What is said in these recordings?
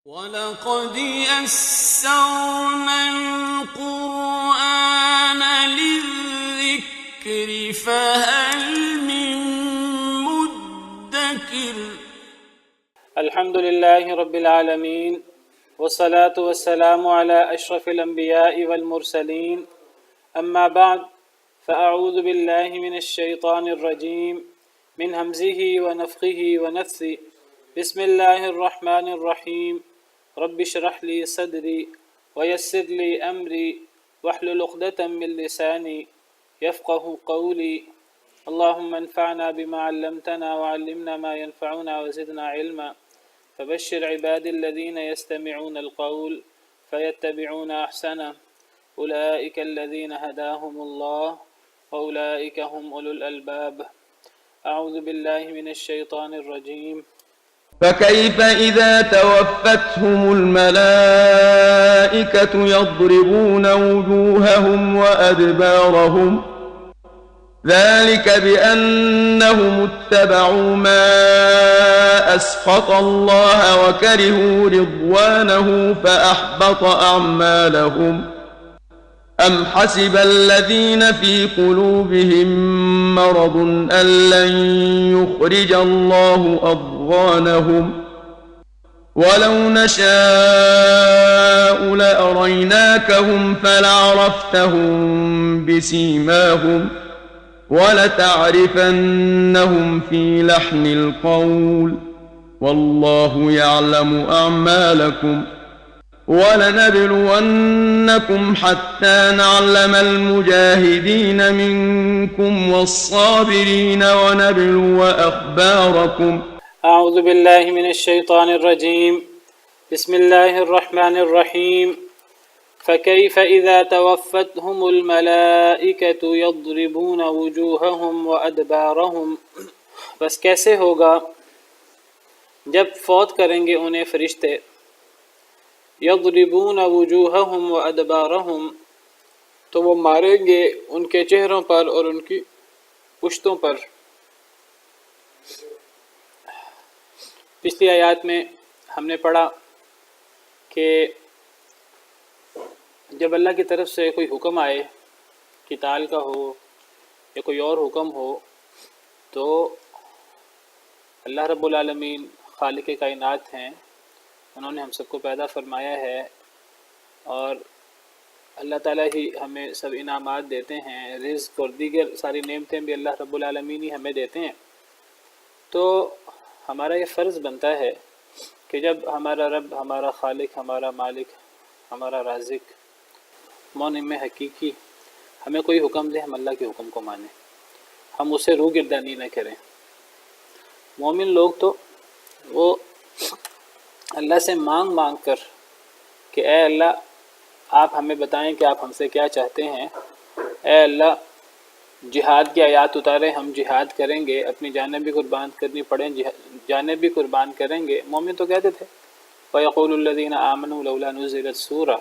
وَلَقَدْ يَسَّرْنَا الْقُرْآنَ لِلذِّكْرِ فَهَلْ مِن مُّدَّكِرٍ الحمد لله رب العالمين والصلاة والسلام على أشرف الأنبياء والمرسلين أما بعد فأعوذ بالله من الشيطان الرجيم من همزه ونفخه ونفثه بسم الله الرحمن الرحيم رب اشرح لي صدري ويسر لي أمري واحلل عقدة من لساني يفقه قولي اللهم انفعنا بما علمتنا وعلمنا ما ينفعنا وزدنا علما فبشر عبادي الذين يستمعون القول فيتبعون أحسنه أولئك الذين هداهم الله وأولئك هم أولو الألباب أعوذ بالله من الشيطان الرجيم فكيف إذا توفتهم الملائكة يضربون وجوههم وأدبارهم ذلك بأنهم اتبعوا ما أسخط الله وكرهوا رضوانه فأحبط أعمالهم أم حسب الذين في قلوبهم مرض أن لن يخرج الله أضغانهم ولو نشاء لأريناكهم فلعرفتهم بسيماهم ولتعرفنهم في لحن القول والله يعلم أعمالكم ولنبلونكم حتى نعلم المجاهدين منكم والصابرين ونبلو أخباركم أعوذ بالله من الشيطان الرجيم بسم الله الرحمن الرحيم فكيف إذا توفتهم الملائكة يضربون وجوههم وأدبارهم بس کیسے ہوگا جب فوت کریں گے انہیں فرشتے یضربون وجوہہم وادبارہم تو وہ ماریں گے ان کے چہروں پر اور ان کی پشتوں پر۔ پچھلی آیات میں ہم نے پڑھا کہ جب اللہ کی طرف سے کوئی حکم آئے قتال کا ہو یا کوئی اور حکم ہو تو اللہ رب العالمین خالق کائنات ہیں، انہوں نے ہم سب کو پیدا فرمایا ہے اور اللہ تعالیٰ ہی ہمیں سب انعامات دیتے ہیں، رزق اور دیگر ساری نعمتیں بھی اللہ رب العالمین ہی ہمیں دیتے ہیں۔ تو ہمارا یہ فرض بنتا ہے کہ جب ہمارا رب، ہمارا خالق، ہمارا مالک، ہمارا رازق، منعم حقیقی ہمیں کوئی حکم دے ہم اللہ کے حکم کو مانیں، ہم اسے روگردانی نہ کریں۔ مومن لوگ تو وہ اللہ سے مانگ کر کہ اے اللہ آپ ہمیں بتائیں کہ آپ ہم سے کیا چاہتے ہیں، اے اللہ جہاد کی آیات اتاریں، ہم جہاد کریں گے، اپنی جانیں بھی قربان کرنی پڑیں جانیں بھی قربان کریں گے۔ مومن تو کہتے تھے وَيَقُولُ الَّذِينَ آمَنُوا لَوْلَا نُزِّلَتْ سُورَةٌ،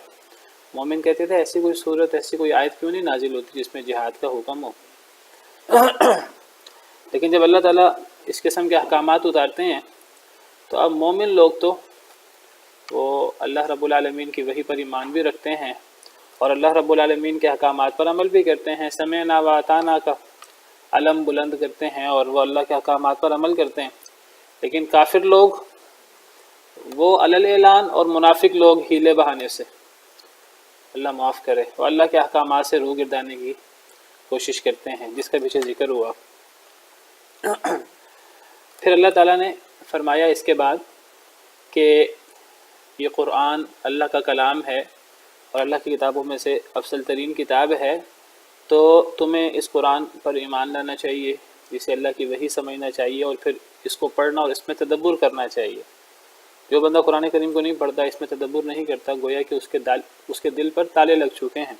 مومن کہتے تھے ایسی کوئی صورت، ایسی کوئی آیت کیوں نہیں نازل ہوتی جس میں جہاد کا حکم ہو۔ لیکن جب اللہ تعالیٰ اس قسم کے احکامات اتارتے ہیں تو اب مومن لوگ تو وہ اللہ رب العالمین کی وحی پر ایمان بھی رکھتے ہیں اور اللہ رب العالمین کے احکامات پر عمل بھی کرتے ہیں، سمعنا و اطعنا کا علم بلند کرتے ہیں اور وہ اللہ کے احکامات پر عمل کرتے ہیں۔ لیکن کافر لوگ وہ علی اعلان اور منافق لوگ ہیلے بہانے سے، اللہ معاف کرے، وہ اللہ کے احکامات سے روگردانے کی کوشش کرتے ہیں، جس کا پیچھے ذکر ہوا۔ پھر اللہ تعالیٰ نے فرمایا اس کے بعد کہ یہ قرآن اللہ کا کلام ہے اور اللہ کی کتابوں میں سے افضل ترین کتاب ہے، تو تمہیں اس قرآن پر ایمان لانا چاہیے، اسے اللہ کی وحی سمجھنا چاہیے اور پھر اس کو پڑھنا اور اس میں تدبر کرنا چاہیے۔ جو بندہ قرآن کریم کو نہیں پڑھتا، اس میں تدبر نہیں کرتا، گویا کہ اس کے دل پر تالے لگ چکے ہیں۔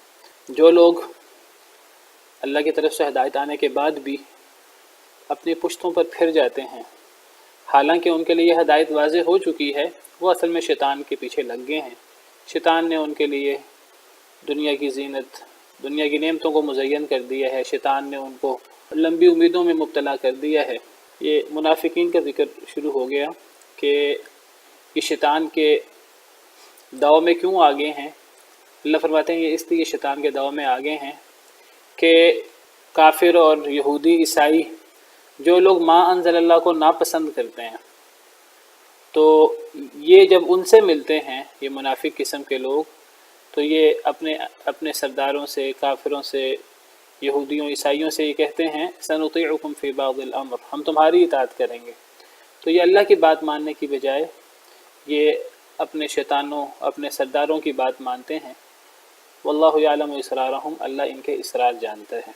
جو لوگ اللہ کی طرف سے ہدایت آنے کے بعد بھی اپنی پشتوں پر پھر جاتے ہیں، حالانکہ ان کے لیے یہ ہدایت واضح ہو چکی ہے، وہ اصل میں شیطان کے پیچھے لگ گئے ہیں۔ شیطان نے ان کے لیے دنیا کی زینت، دنیا کی نعمتوں کو مزین کر دیا ہے، شیطان نے ان کو لمبی امیدوں میں مبتلا کر دیا ہے۔ یہ منافقین کا ذکر شروع ہو گیا کہ یہ شیطان کے دعو میں کیوں آگے ہیں؟ اللہ فرماتے ہیں یہ اس لیے شیطان کے دعو میں آگے ہیں کہ کافر اور یہودی عیسائی جو لوگ ما انزل اللہ کو ناپسند کرتے ہیں، تو یہ جب ان سے ملتے ہیں، یہ منافق قسم کے لوگ، تو یہ اپنے سرداروں سے، کافروں سے، یہودیوں عیسائیوں سے یہ کہتے ہیں سنطیعکم فی بعض الامر، ہم تمہاری اطاعت کریں گے۔ تو یہ اللہ کی بات ماننے کی بجائے یہ اپنے شیطانوں، اپنے سرداروں کی بات مانتے ہیں۔ واللہ یعلم اسرارہم، اللہ ان کے اسرار جانتا ہے۔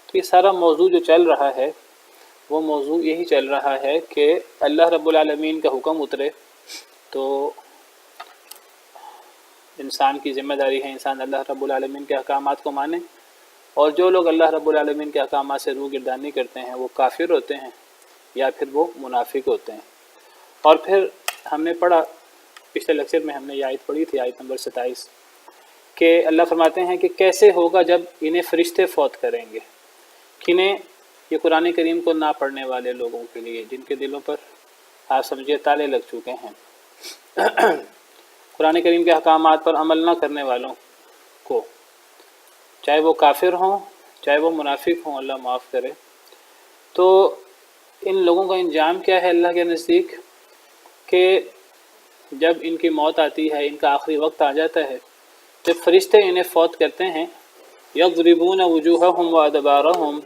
تو یہ سارا موضوع جو چل رہا ہے وہ موضوع یہی چل رہا ہے کہ اللہ رب العالمین کا حکم اترے تو انسان کی ذمہ داری ہے انسان اللہ رب العالمین کے احکامات کو مانے، اور جو لوگ اللہ رب العالمین کے احکامات سے روگردانی کرتے ہیں وہ کافر ہوتے ہیں یا پھر وہ منافق ہوتے ہیں۔ اور پھر ہم نے پڑھا، پچھلے لیکچر میں ہم نے یہ آیت پڑھی تھی، آیت نمبر 27، کہ اللہ فرماتے ہیں کہ کیسے ہوگا جب انہیں فرشتے فوت کریں گے۔ کنہیں؟ یہ قرآن کریم کو نہ پڑھنے والے لوگوں کے لیے، جن کے دلوں پر آپ سمجھے تالے لگ چکے ہیں، قرآن کریم کے احکامات پر عمل نہ کرنے والوں کو، چاہے وہ کافر ہوں چاہے وہ منافق ہوں، اللہ معاف کرے۔ تو ان لوگوں کا انجام کیا ہے اللہ کے نزدیک؟ کہ جب ان کی موت آتی ہے، ان کا آخری وقت آ جاتا ہے، جب فرشتے انہیں فوت کرتے ہیں، یضربون وجوہہم وادبارہم،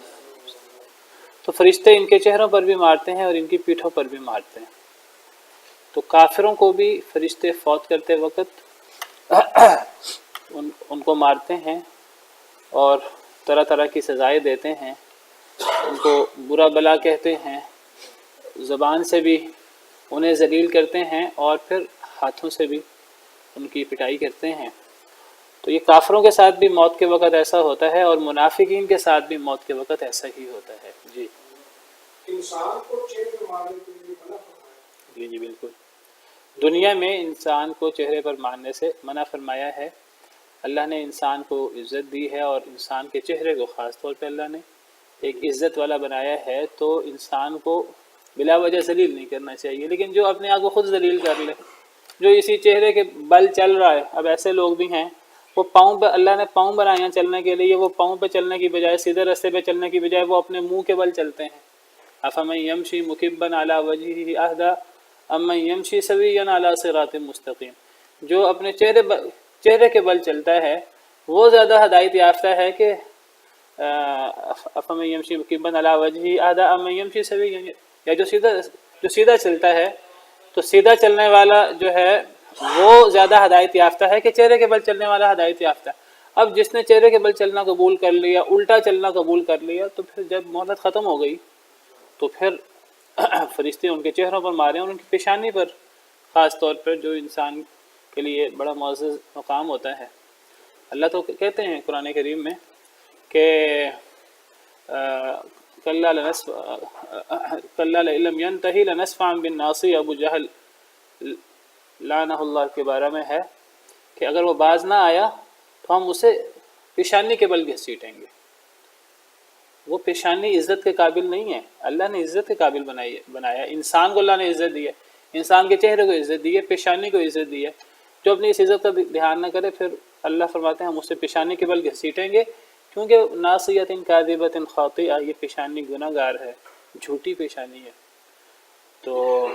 تو فرشتے ان کے چہروں پر بھی مارتے ہیں اور ان کی پیٹھوں پر بھی مارتے ہیں۔ تو کافروں کو بھی فرشتے فوت کرتے وقت ان کو مارتے ہیں اور طرح طرح کی سزائیں دیتے ہیں، ان کو برا بلا کہتے ہیں، زبان سے بھی انہیں ذلیل کرتے ہیں اور پھر ہاتھوں سے بھی ان کی پٹائی کرتے ہیں۔ تو یہ کافروں کے ساتھ بھی موت کے وقت ایسا ہوتا ہے اور منافقین کے ساتھ بھی موت کے وقت ایسا ہی ہوتا ہے۔ جی انسان کو چہرے پر مارنے کے لیے منع فرمایا۔ جی بالکل، دنیا میں انسان کو چہرے پر مارنے سے منع فرمایا ہے۔ اللہ نے انسان کو عزت دی ہے اور انسان کے چہرے کو خاص طور پہ اللہ نے ایک عزت والا بنایا ہے، تو انسان کو بلا وجہ ذلیل نہیں کرنا چاہیے۔ لیکن جو اپنے آپ کو خود ذلیل کر لے، جو اسی چہرے کے بل چل رہا ہے، اب ایسے لوگ بھی ہیں، وہ پاؤں پہ اللہ نے پاؤں بنائے ہیں چلنے کے لیے، وہ پاؤں پہ چلنے کی بجائے، سیدھے راستے پہ چلنے کی بجائے وہ اپنے منہ کے بل چلتے ہیں۔ افمن یمشی مکبا علی وجہہ اہدی امن یمشی سویا علی صراط مستقیم، جو اپنے چہرے کے بل چلتا ہے وہ زیادہ ہدایت یافتہ ہے کہ افمن یمشی مکبا علی وجہہ اہدی امن یمشی سویا، یا جو سیدھا چلتا ہے، تو سیدھا چلنے والا جو ہے وہ زیادہ ہدایت یافتہ ہے کہ چہرے کے بل چلنے والا ہدایت یافتہ ہے۔ اب جس نے چہرے کے بل چلنا قبول کر لیا، الٹا چلنا قبول کر لیا، تو پھر جب مہلت ختم ہو گئی تو پھر فرشتے ان کے چہروں پر مارے اور ان کی پیشانی پر، خاص طور پر جو انسان کے لیے بڑا معزز مقام ہوتا ہے۔ اللہ تو کہتے ہیں قرآن کریم میں کہ کلا لئن لم ينتہی لنسفعا بالناصیہ، ابو جہل لعنہ اللہ کے بارے میں ہے کہ اگر وہ باز نہ آیا تو ہم اسے پیشانی کے بل گھسیٹیں گے۔ وہ پیشانی عزت کے قابل نہیں ہے، اللہ نے عزت کے قابل بنایا، انسان کو اللہ نے عزت دی ہے، انسان کے چہرے کو عزت دی ہے، پیشانی کو عزت دی ہے۔ جو اپنی اس عزت کا دھیان نہ کرے پھر اللہ فرماتے ہیں ہم اسے پیشانی کے بل گھسیٹیں گے، کیونکہ ناصیۃ کاذبۃ خاطئہ، یہ پیشانی گناہ گار ہے، جھوٹی پیشانی ہے۔ تو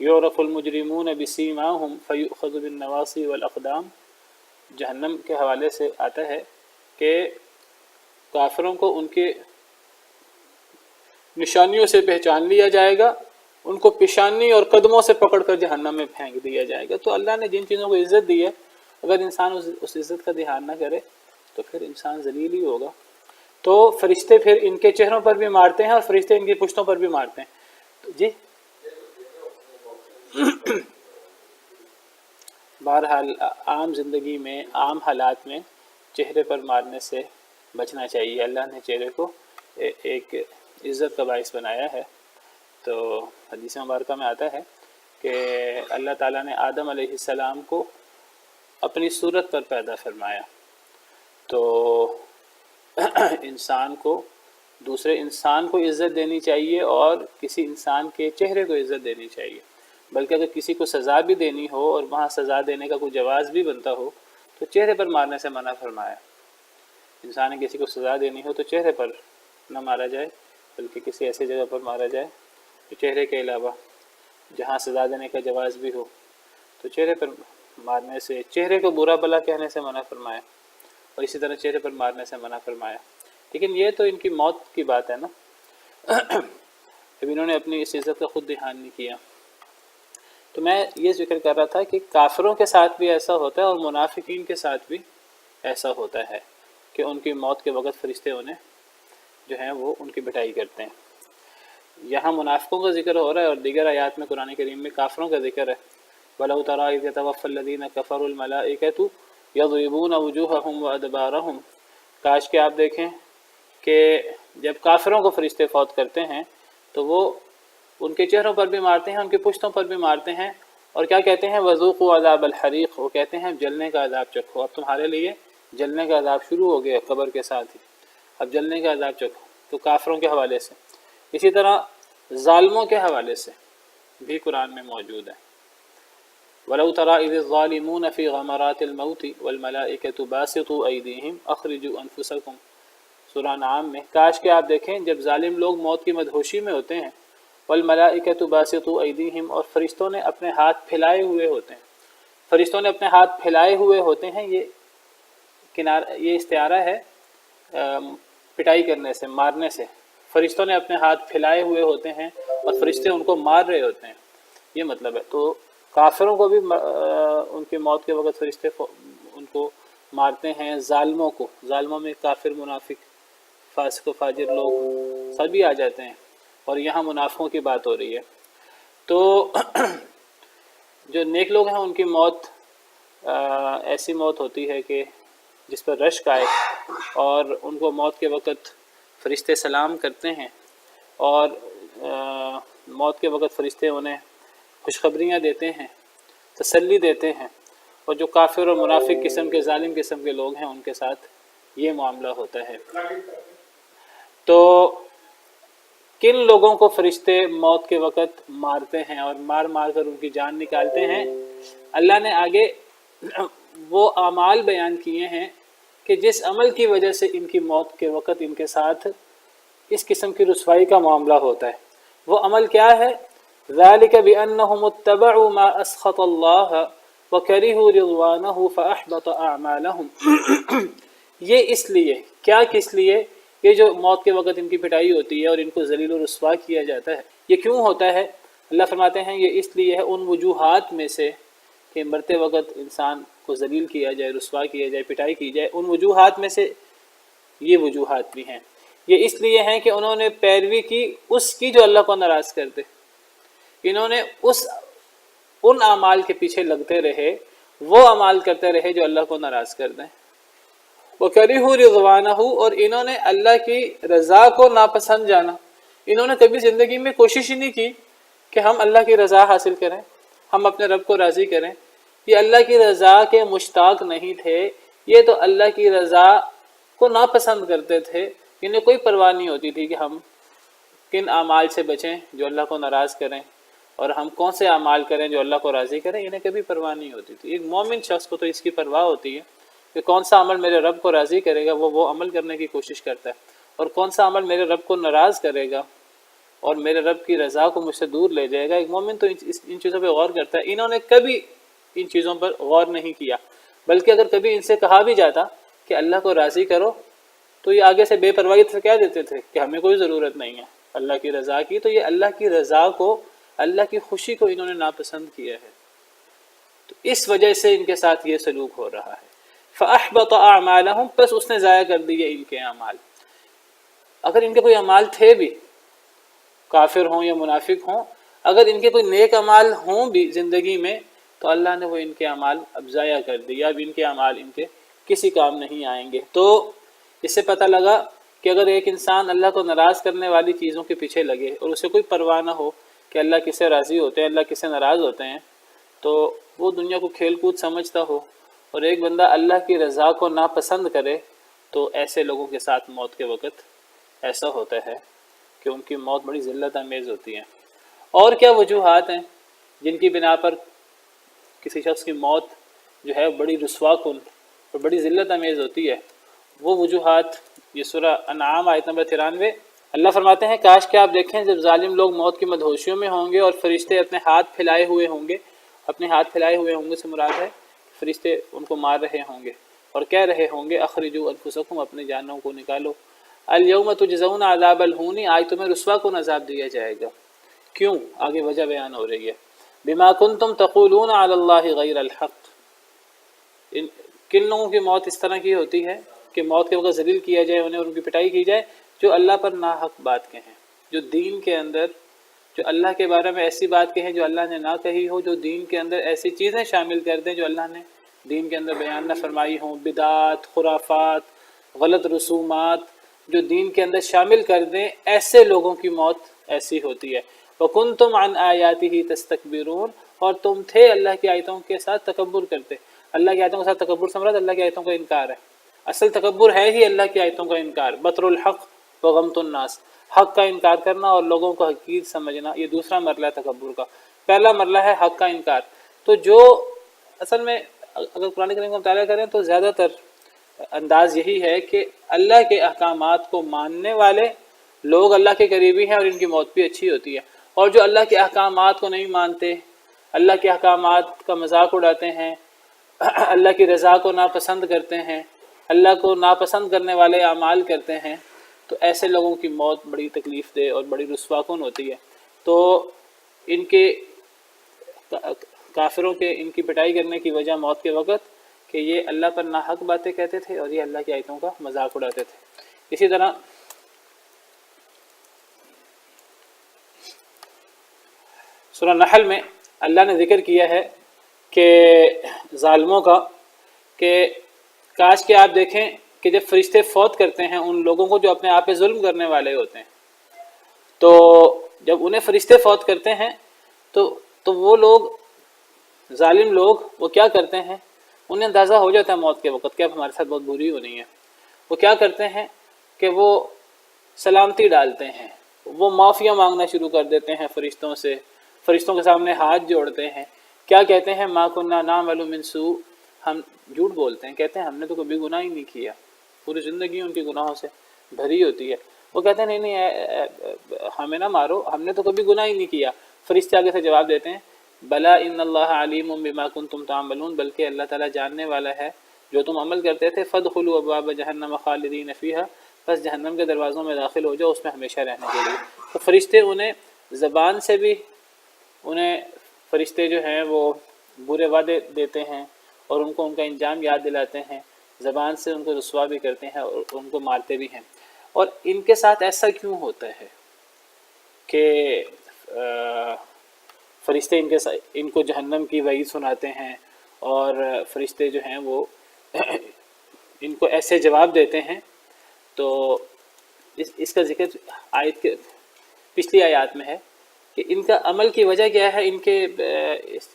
یعرف المجرمون بسیماہم فیؤخذ بالنواصی والاقدام، جہنم کے حوالے سے آتا ہے کہ کافروں کو ان کے نشانیوں سے پہچان لیا جائے گا، ان کو پیشانی اور قدموں سے پکڑ کر جہنم میں پھینک دیا جائے گا۔ تو اللہ نے جن چیزوں کو عزت دی ہے، اگر انسان اس عزت کا دھیان نہ کرے تو پھر انسان ذلیل ہی ہوگا۔ تو فرشتے پھر ان کے چہروں پر بھی مارتے ہیں اور فرشتے ان کی پشتوں پر بھی مارتے ہیں۔ جی بہرحال عام زندگی میں، عام حالات میں چہرے پر مارنے سے بچنا چاہیے۔ اللہ نے چہرے کو ایک عزت کا باعث بنایا ہے۔ تو حدیث مبارکہ میں آتا ہے کہ اللہ تعالیٰ نے آدم علیہ السلام کو اپنی صورت پر پیدا فرمایا، تو انسان کو دوسرے انسان کو عزت دینی چاہیے اور کسی انسان کے چہرے کو عزت دینی چاہیے۔ بلکہ اگر کسی کو سزا بھی دینی ہو اور وہاں سزا دینے کا کوئی جواز بھی بنتا ہو تو چہرے پر مارنے سے منع فرمایا۔ انسان نے کسی کو سزا دینی ہو تو چہرے پر نہ مارا جائے، بلکہ کسی ایسی جگہ پر مارا جائے تو چہرے کے علاوہ جہاں سزا دینے کا جواز بھی ہو، تو چہرے پر مارنے سے، چہرے کو برا بھلا کہنے سے منع فرمایا، اور اسی طرح چہرے پر مارنے سے منع فرمایا۔ لیکن یہ تو ان کی موت کی بات ہے نا، اب انہوں نے اپنی اس عزت کا خود دھیان نہیں کیا۔ تو میں یہ ذکر کر رہا تھا کہ کافروں کے ساتھ بھی ایسا ہوتا ہے اور منافقین کے ساتھ بھی ایسا ہوتا ہے کہ ان کی موت کے وقت فرشتے انہیں جو ہیں وہ ان کی پٹائی کرتے ہیں۔ یہاں منافقوں کا ذکر ہو رہا ہے اور دیگر آیات میں قرآن کریم میں کافروں کا ذکر ہے۔ وَلَوْ تَرَىٰ إِذْ يَتَوَفَّى الَّذِينَ كَفَرُوا الْمَلَائِكَةُ يَضْرِبُونَ وُجُوهَهُمْ وَأَدْبَارَهُمْ، کاش کہ آپ دیکھیں کہ جب کافروں کو فرشتے فوت کرتے ہیں تو وہ ان کے چہروں پر بھی مارتے ہیں، ان کے پشتوں پر بھی مارتے ہیں، اور کیا کہتے ہیں؟ وَذُوقُوا عَذَابَ الْحَرِيقِ، وہ کہتے ہیں جلنے کا عذاب چکھو، اب تمہارے لیے جلنے کا عذاب شروع ہو گیا قبر کے ساتھ ہی، اب جلنے کا عذاب چکھو۔ تو کافروں کے حوالے سے، اسی طرح ظالموں کے حوالے سے بھی قرآن میں موجود ہے۔ وَلَوْ تَرَىٰ إِذِ الظَّالِمُونَ فِي غَمَرَاتِ الْمَوْتِ وَالْمَلَائِكَةُ بَاسِطُو أَيْدِيهِمْ أَخْرِجُوا أَنفُسَكُمْ، سورہ انعام میں، کاش کہ آپ دیکھیں جب ظالم لوگ موت کی مدہوشی میں ہوتے ہیں، وَالْمَلَائِكَةُ بَاسِطُو أَيْدِيهِمْ، اور فرشتوں نے اپنے ہاتھ پھیلائے ہوئے ہوتے ہیں، فرشتوں نے اپنے ہاتھ پھیلائے ہوئے ہوتے ہیں، یہ استعارہ ہے پٹائی کرنے سے، مارنے سے، فرشتوں نے اپنے ہاتھ پھیلائے ہوئے ہوتے ہیں اور فرشتے ان کو مار رہے ہوتے ہیں، یہ مطلب ہے۔ تو کافروں کو بھی ان کی موت کے وقت فرشتے ان کو مارتے ہیں، ظالموں کو، ظالموں میں کافر، منافق، فاسق و فاجر لوگ سبھی آ جاتے ہیں، اور یہاں منافقوں کی بات ہو رہی ہے۔ تو جو نیک لوگ ہیں ان کی موت ایسی موت ہوتی ہے کہ جس پر رشک آئے، اور ان کو موت کے وقت فرشتے سلام کرتے ہیں، اور موت کے وقت فرشتے انہیں خوشخبریاں دیتے ہیں، تسلی دیتے ہیں، اور جو کافر اور منافق قسم کے، ظالم قسم کے لوگ ہیں ان کے ساتھ یہ معاملہ ہوتا ہے۔ تو کن لوگوں کو فرشتے موت کے وقت مارتے ہیں اور مار مار کر ان کی جان نکالتے ہیں؟ اللہ نے آگے وہ اعمال بیان کیے ہیں کہ جس عمل کی وجہ سے ان کی موت کے وقت ان کے ساتھ اس قسم کی رسوائی کا معاملہ ہوتا ہے۔ وہ عمل کیا ہے؟ ذَلِكَ بِأَنَّهُمُ اتَّبَعُوا مَا أَسْخَطَ اللَّهَ وَكَرِهُوا رِضْوَانَهُ فَأَحْبَطَ أَعْمَالَهُمْ، یہ اس لیے، کیا کس لیے؟ یہ جو موت کے وقت ان کی پٹائی ہوتی ہے اور ان کو ذلیل و رسوا کیا جاتا ہے، یہ کیوں ہوتا ہے؟ اللہ فرماتے ہیں یہ اس لیے ہے، ان وجوہات میں سے کہ مرتے وقت انسان کو ذلیل کیا جائے، رسوا کیا جائے، پٹائی کی جائے، ان وجوہات میں سے یہ وجوہات بھی ہیں۔ یہ اس لیے ہیں کہ انہوں نے پیروی کی اس کی جو اللہ کو ناراض کر دے، انہوں نے ان اعمال کے پیچھے لگتے رہے، وہ اعمال کرتے رہے جو اللہ کو ناراض کر دیں۔ وَكَرِهُوا رِضْوَانَهُ، اور انہوں نے اللہ کی رضا کو ناپسند جانا، انہوں نے کبھی زندگی میں کوشش ہی نہیں کی کہ ہم اللہ کی رضا حاصل کریں، ہم اپنے رب کو راضی کریں، یہ اللہ کی رضا کے مشتاق نہیں تھے، یہ تو اللہ کی رضا کو ناپسند کرتے تھے، انہیں کوئی پرواہ نہیں ہوتی تھی کہ ہم کن اعمال سے بچیں جو اللہ کو ناراض کریں، اور ہم کون سے اعمال کریں جو اللہ کو راضی کریں، انہیں کبھی پرواہ نہیں ہوتی تھی۔ ایک مومن شخص کو تو اس کی پرواہ ہوتی ہے کہ کون سا عمل میرے رب کو راضی کرے گا، وہ عمل کرنے کی کوشش کرتا ہے، اور کون سا عمل میرے رب کو ناراض کرے گا اور میرے رب کی رضا کو مجھ سے دور لے جائے گا۔ ایک مومن تو ان چیزوں پہ غور کرتا ہے۔ انہوں نے کبھی ان چیزوں پر غور نہیں کیا، بلکہ اگر کبھی ان سے کہا بھی جاتا کہ اللہ کو راضی کرو تو یہ آگے سے بے پرواہی سے کہہ دیتے تھے کہ ہمیں کوئی ضرورت نہیں ہے اللہ کی رضا کی۔ تو یہ اللہ کی رضا کو، اللہ کی خوشی کو انہوں نے ناپسند کیا ہے، تو اس وجہ سے ان کے ساتھ یہ سلوک ہو رہا ہے۔ فَأَحْبَطَ أَعْمَالَهُمْ، پس اس نے ضائع کر دیے ان کے اعمال۔ اگر ان کے کوئی اعمال تھے بھی، کافر ہوں یا منافق ہوں، اگر ان کے کوئی نیک اعمال ہوں بھی زندگی میں، تو اللہ نے وہ ان کے اعمال اب ضائع کر دیا، اب ان کے اعمال ان کے کسی کام نہیں آئیں گے۔ تو اس سے پتہ لگا کہ اگر ایک انسان اللہ کو ناراض کرنے والی چیزوں کے پیچھے لگے اور اسے کوئی پرواہ نہ ہو کہ اللہ کس سے راضی ہوتے ہیں، اللہ کس سے ناراض ہوتے ہیں، تو وہ دنیا کو کھیل کود سمجھتا ہو، اور ایک بندہ اللہ کی رضا کو ناپسند کرے، تو ایسے لوگوں کے ساتھ موت کے وقت ایسا ہوتا ہے کہ ان کی موت بڑی ذلت آمیز ہوتی ہے۔ اور کیا وجوہات ہیں جن کی بنا پر کسی شخص کی موت جو ہے بڑی رسوا کن اور بڑی ذلت امیز ہوتی ہے، وہ وجوہات یہ سورہ انعام آیت نمبر 93 اللہ فرماتے ہیں کاش کہ آپ دیکھیں جب ظالم لوگ موت کی مدہوشیوں میں ہوں گے اور فرشتے اپنے ہاتھ پھیلائے ہوئے ہوں گے، اپنے ہاتھ پھیلائے ہوئے ہوں گے سے مراد ہے فرشتے ان کو مار رہے ہوں گے اور کہہ رہے ہوں گے اخرجوا انفسکم، اپنے جانوں کو نکالو، الیوم تجزون عذاب الہون، آج تمہیں رسوا کن عذاب دیا جائے گا۔ کیوں؟ آگے وجہ بیان ہو رہی ہے، بما کنتم تقولون علی اللہ غیر الحق، کن لوگوں کی موت اس طرح کی ہوتی ہے کہ موت کے وقت ذلیل کیا جائے انہیں اور ان کی پٹائی کی جائے، جو اللہ پر ناحق بات کہیں، جو دین کے اندر جو اللہ کے بارے میں ایسی بات کہیں جو اللہ نے نہ کہی ہو، جو دین کے اندر ایسی چیزیں شامل کر دیں جو اللہ نے دین کے اندر بیان نہ فرمائی ہوں، بدعات، خرافات، غلط رسومات جو دین کے اندر شامل کر دیں، ایسے لوگوں کی موت ایسی ہوتی ہے۔ وَكُنْتُمْ عَنْ آيَاتِهِ تَسْتَكْبِرُونَ، اور تم تھے اللہ کی آیتوں کے ساتھ تکبر کرتے۔ اللہ کی آیتوں کے ساتھ تکبر سے مراد اللہ کی آیتوں کا انکار ہے، اصل تکبر ہے ہی اللہ کی آیتوں کا انکار، بطر الحق وغمط الناس، حق کا انکار کرنا اور لوگوں کو حقیر سمجھنا، یہ دوسرا مرحلہ ہے تکبر کا۔ پہلا مرحلہ ہے حق کا انکار۔ تو جو اصل میں اگر قرآن کریم کا مطالعہ کریں تو زیادہ تر انداز یہی ہے کہ اللہ کے احکامات کو ماننے والے لوگ اللہ کے قریبی ہیں اور ان کی موت بھی اچھی ہوتی ہے، اور جو اللہ کے احکامات کو نہیں مانتے، اللہ کے احکامات کا مذاق اڑاتے ہیں، اللہ کی رضا کو ناپسند کرتے ہیں، اللہ کو ناپسند کرنے والے اعمال کرتے ہیں، تو ایسے لوگوں کی موت بڑی تکلیف دہ اور بڑی رسوا کن ہوتی ہے۔ تو ان کے کافروں کے ان کی پٹائی کرنے کی وجہ موت کے وقت کہ یہ اللہ پر ناحق باتیں کہتے تھے اور یہ اللہ کی آیتوں کا مذاق اڑاتے تھے۔ اسی طرح سورہ نحل میں اللہ نے ذکر کیا ہے کہ ظالموں کا کہ کاش کہ آپ دیکھیں کہ جب فرشتے فوت کرتے ہیں ان لوگوں کو جو اپنے آپ پہ ظلم کرنے والے ہوتے ہیں، تو جب انہیں فرشتے فوت کرتے ہیں تو وہ لوگ ظالم لوگ وہ کیا کرتے ہیں، انہیں اندازہ ہو جاتا ہے موت کے وقت کہ اب ہمارے ساتھ بہت بری ہونی ہے، وہ کیا کرتے ہیں کہ وہ سلامتی ڈالتے ہیں، وہ معافیاں مانگنا شروع کر دیتے ہیں فرشتوں سے، فرشتوں کے سامنے ہاتھ جوڑتے ہیں، کیا کہتے ہیں ما کنا نعمل من سوء، ہم جھوٹ بولتے ہیں، کہتے ہیں ہم نے تو کبھی گناہ ہی نہیں کیا، پوری زندگی ان کی گناہوں سے بھری ہوتی ہے۔ وہ کہتے ہیں نہیں ہمیں نہ مارو، ہم نے تو کبھی گناہ ہی نہیں کیا۔ فرشتے آگے سے جواب دیتے ہیں بلا ان اللہ علیم بما کنتم تعملون، بلکہ اللہ تعالیٰ جاننے والا ہے جو تم عمل کرتے تھے، فادخلوا ابواب جہنم خالدین فیہا، بس جہنم کے دروازوں میں داخل ہو جاؤ اس میں ہمیشہ رہنے کے لیے۔ تو فرشتے انہیں زبان سے بھی انہیں فرشتے جو ہیں وہ برے وعدے دیتے ہیں اور ان کو ان کا انجام یاد دلاتے ہیں، زبان سے ان کو رسوا بھی کرتے ہیں اور ان کو مارتے بھی ہیں۔ اور ان کے ساتھ ایسا کیوں ہوتا ہے کہ فرشتے ان کو جہنم کی وعید سناتے ہیں اور فرشتے جو ہیں وہ ان کو ایسے جواب دیتے ہیں؟ تو اس کا ذکر آیت کے پچھلی آیات میں ہے کہ ان کا عمل کی وجہ کیا ہے، ان کے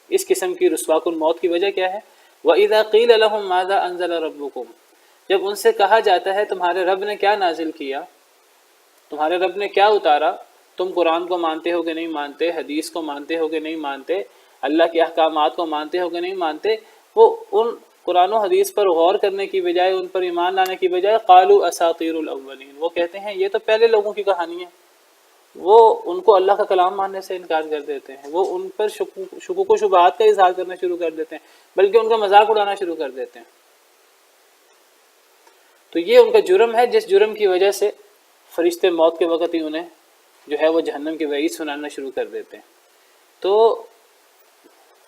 اس قسم کی رسوا کن موت کی وجہ کیا ہے۔ وَإِذَا قِيلَ لَهُمْ مَاذَا أَنزَلَ رَبُّكُمْ، جب ان سے کہا جاتا ہے تمہارے رب نے کیا نازل کیا، تمہارے رب نے کیا اتارا، تم قرآن کو مانتے ہو کہ نہیں مانتے، حدیث کو مانتے ہو کہ نہیں مانتے، اللہ کے احکامات کو مانتے ہو کہ نہیں مانتے، وہ ان قرآن و حدیث پر غور کرنے کی بجائے، ان پر ایمان لانے کی بجائے قالوا اساطیر الاولین، وہ کہتے ہیں یہ تو پہلے لوگوں کی کہانی ہے۔ وہ ان کو اللہ کا کلام ماننے سے انکار کر دیتے ہیں، وہ ان پر شکوک و شبہات کا اظہار کرنا شروع کر دیتے ہیں، بلکہ ان کا مذاق اڑانا شروع کر دیتے ہیں۔ تو یہ ان کا جرم ہے جس جرم کی وجہ سے فرشتے موت کے وقت ہی انہیں جو ہے وہ جہنم کی وعید سنانا شروع کر دیتے ہیں۔ تو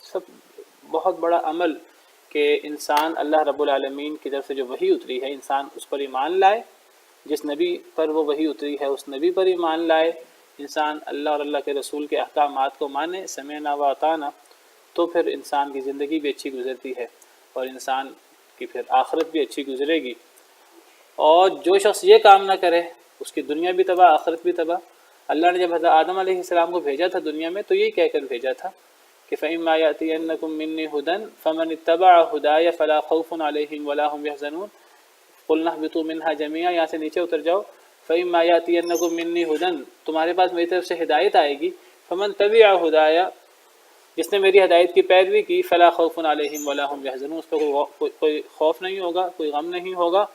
سب بہت بڑا عمل کہ انسان اللہ رب العالمین کی طرف سے جو وحی اتری ہے انسان اس پر ایمان لائے، جس نبی پر وہ وحی اتری ہے اس نبی پر ایمان لائے، انسان اللہ اور اللہ کے رسول کے احکامات کو مانے، سمعنا و اطعنا، تو پھر انسان کی زندگی بھی اچھی گزرتی ہے اور انسان کی پھر آخرت بھی اچھی گزرے گی۔ اور جو شخص یہ کام نہ کرے اس کی دنیا بھی تباہ آخرت بھی تباہ۔ اللہ نے جب حضرت آدم علیہ السلام کو بھیجا تھا دنیا میں تو یہی کہہ کر بھیجا تھا کہ فَإِمَّا يَأْتِيَنَّكُم مِّنِّي هُدًى فَمَنِ اتَّبَعَ هُدَايَ فَلَا خَوْفٌ عَلَيْهِمْ وَلَا هُمْ يَحْزَنُونَ قُلْنَا اهْبِطُوا مِنْهَا جَمِيعًا، یہاں سے نیچے اتر جاؤ۔ فَإِمَّا يَأْتِيَنَّكُم مِّنِّي هُدًى، تمہارے پاس میری طرف سے ہدایت آئے گی، فَمَن تَبِعَ هُدَايَ، جس نے میری ہدایت کی پیروی کی فلا خوف علیہم ولا هم یحزنون، اس پہ کوئی خوف نہیں ہوگا، کوئی غم نہیں ہوگا۔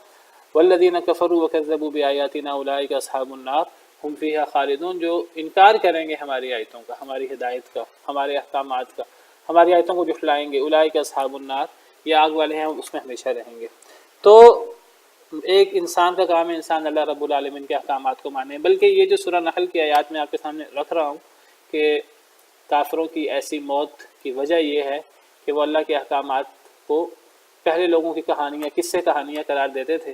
والذین کفروا وکذبوا بآیاتنا اولئک اصحاب النار ہم فیہا خالدون، جو انکار کریں گے ہماری آیتوں کا، ہماری ہدایت کا، ہمارے احکامات کا، ہماری آیتوں کو جھٹلائیں گے، اولئک اصحاب النار، یہ آگ والے ہیں، اس میں ہمیشہ رہیں گے۔ تو ایک انسان کا کام ہے انسان اللہ رب العالمین کے احکامات کو مانے، بلکہ یہ جو سورہ نحل کی آیات میں آپ کے سامنے رکھ رہا ہوں کہ کافروں کی ایسی موت کی وجہ یہ ہے کہ وہ اللہ کے احکامات کو پہلے لوگوں کی کہانیاں، قصے کہانیاں قرار دیتے تھے۔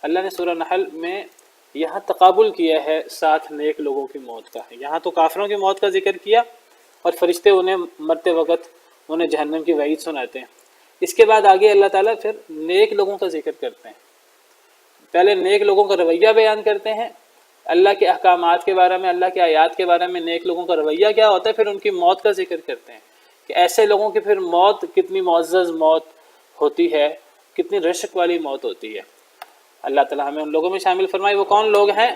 اللہ نے سورہ نحل میں یہاں تقابل کیا ہے ساتھ نیک لوگوں کی موت کا، یہاں تو کافروں کی موت کا ذکر کیا اور فرشتے انہیں مرتے وقت انہیں جہنم کی وعید سناتے ہیں۔ اس کے بعد آگے اللہ تعالیٰ پھر نیک لوگوں کا ذکر کرتے ہیں، پہلے نیک لوگوں کا رویہ بیان کرتے ہیں، اللہ کے احکامات کے بارے میں، اللہ کے آیات کے بارے میں نیک لوگوں کا رویہ کیا ہوتا ہے، پھر ان کی موت کا ذکر کرتے ہیں کہ ایسے لوگوں کی پھر موت کتنی معزز موت ہوتی ہے، کتنی رشک والی موت ہوتی ہے۔ اللہ تعالیٰ ہمیں ان لوگوں میں شامل فرمائے۔ وہ کون لوگ ہیں؟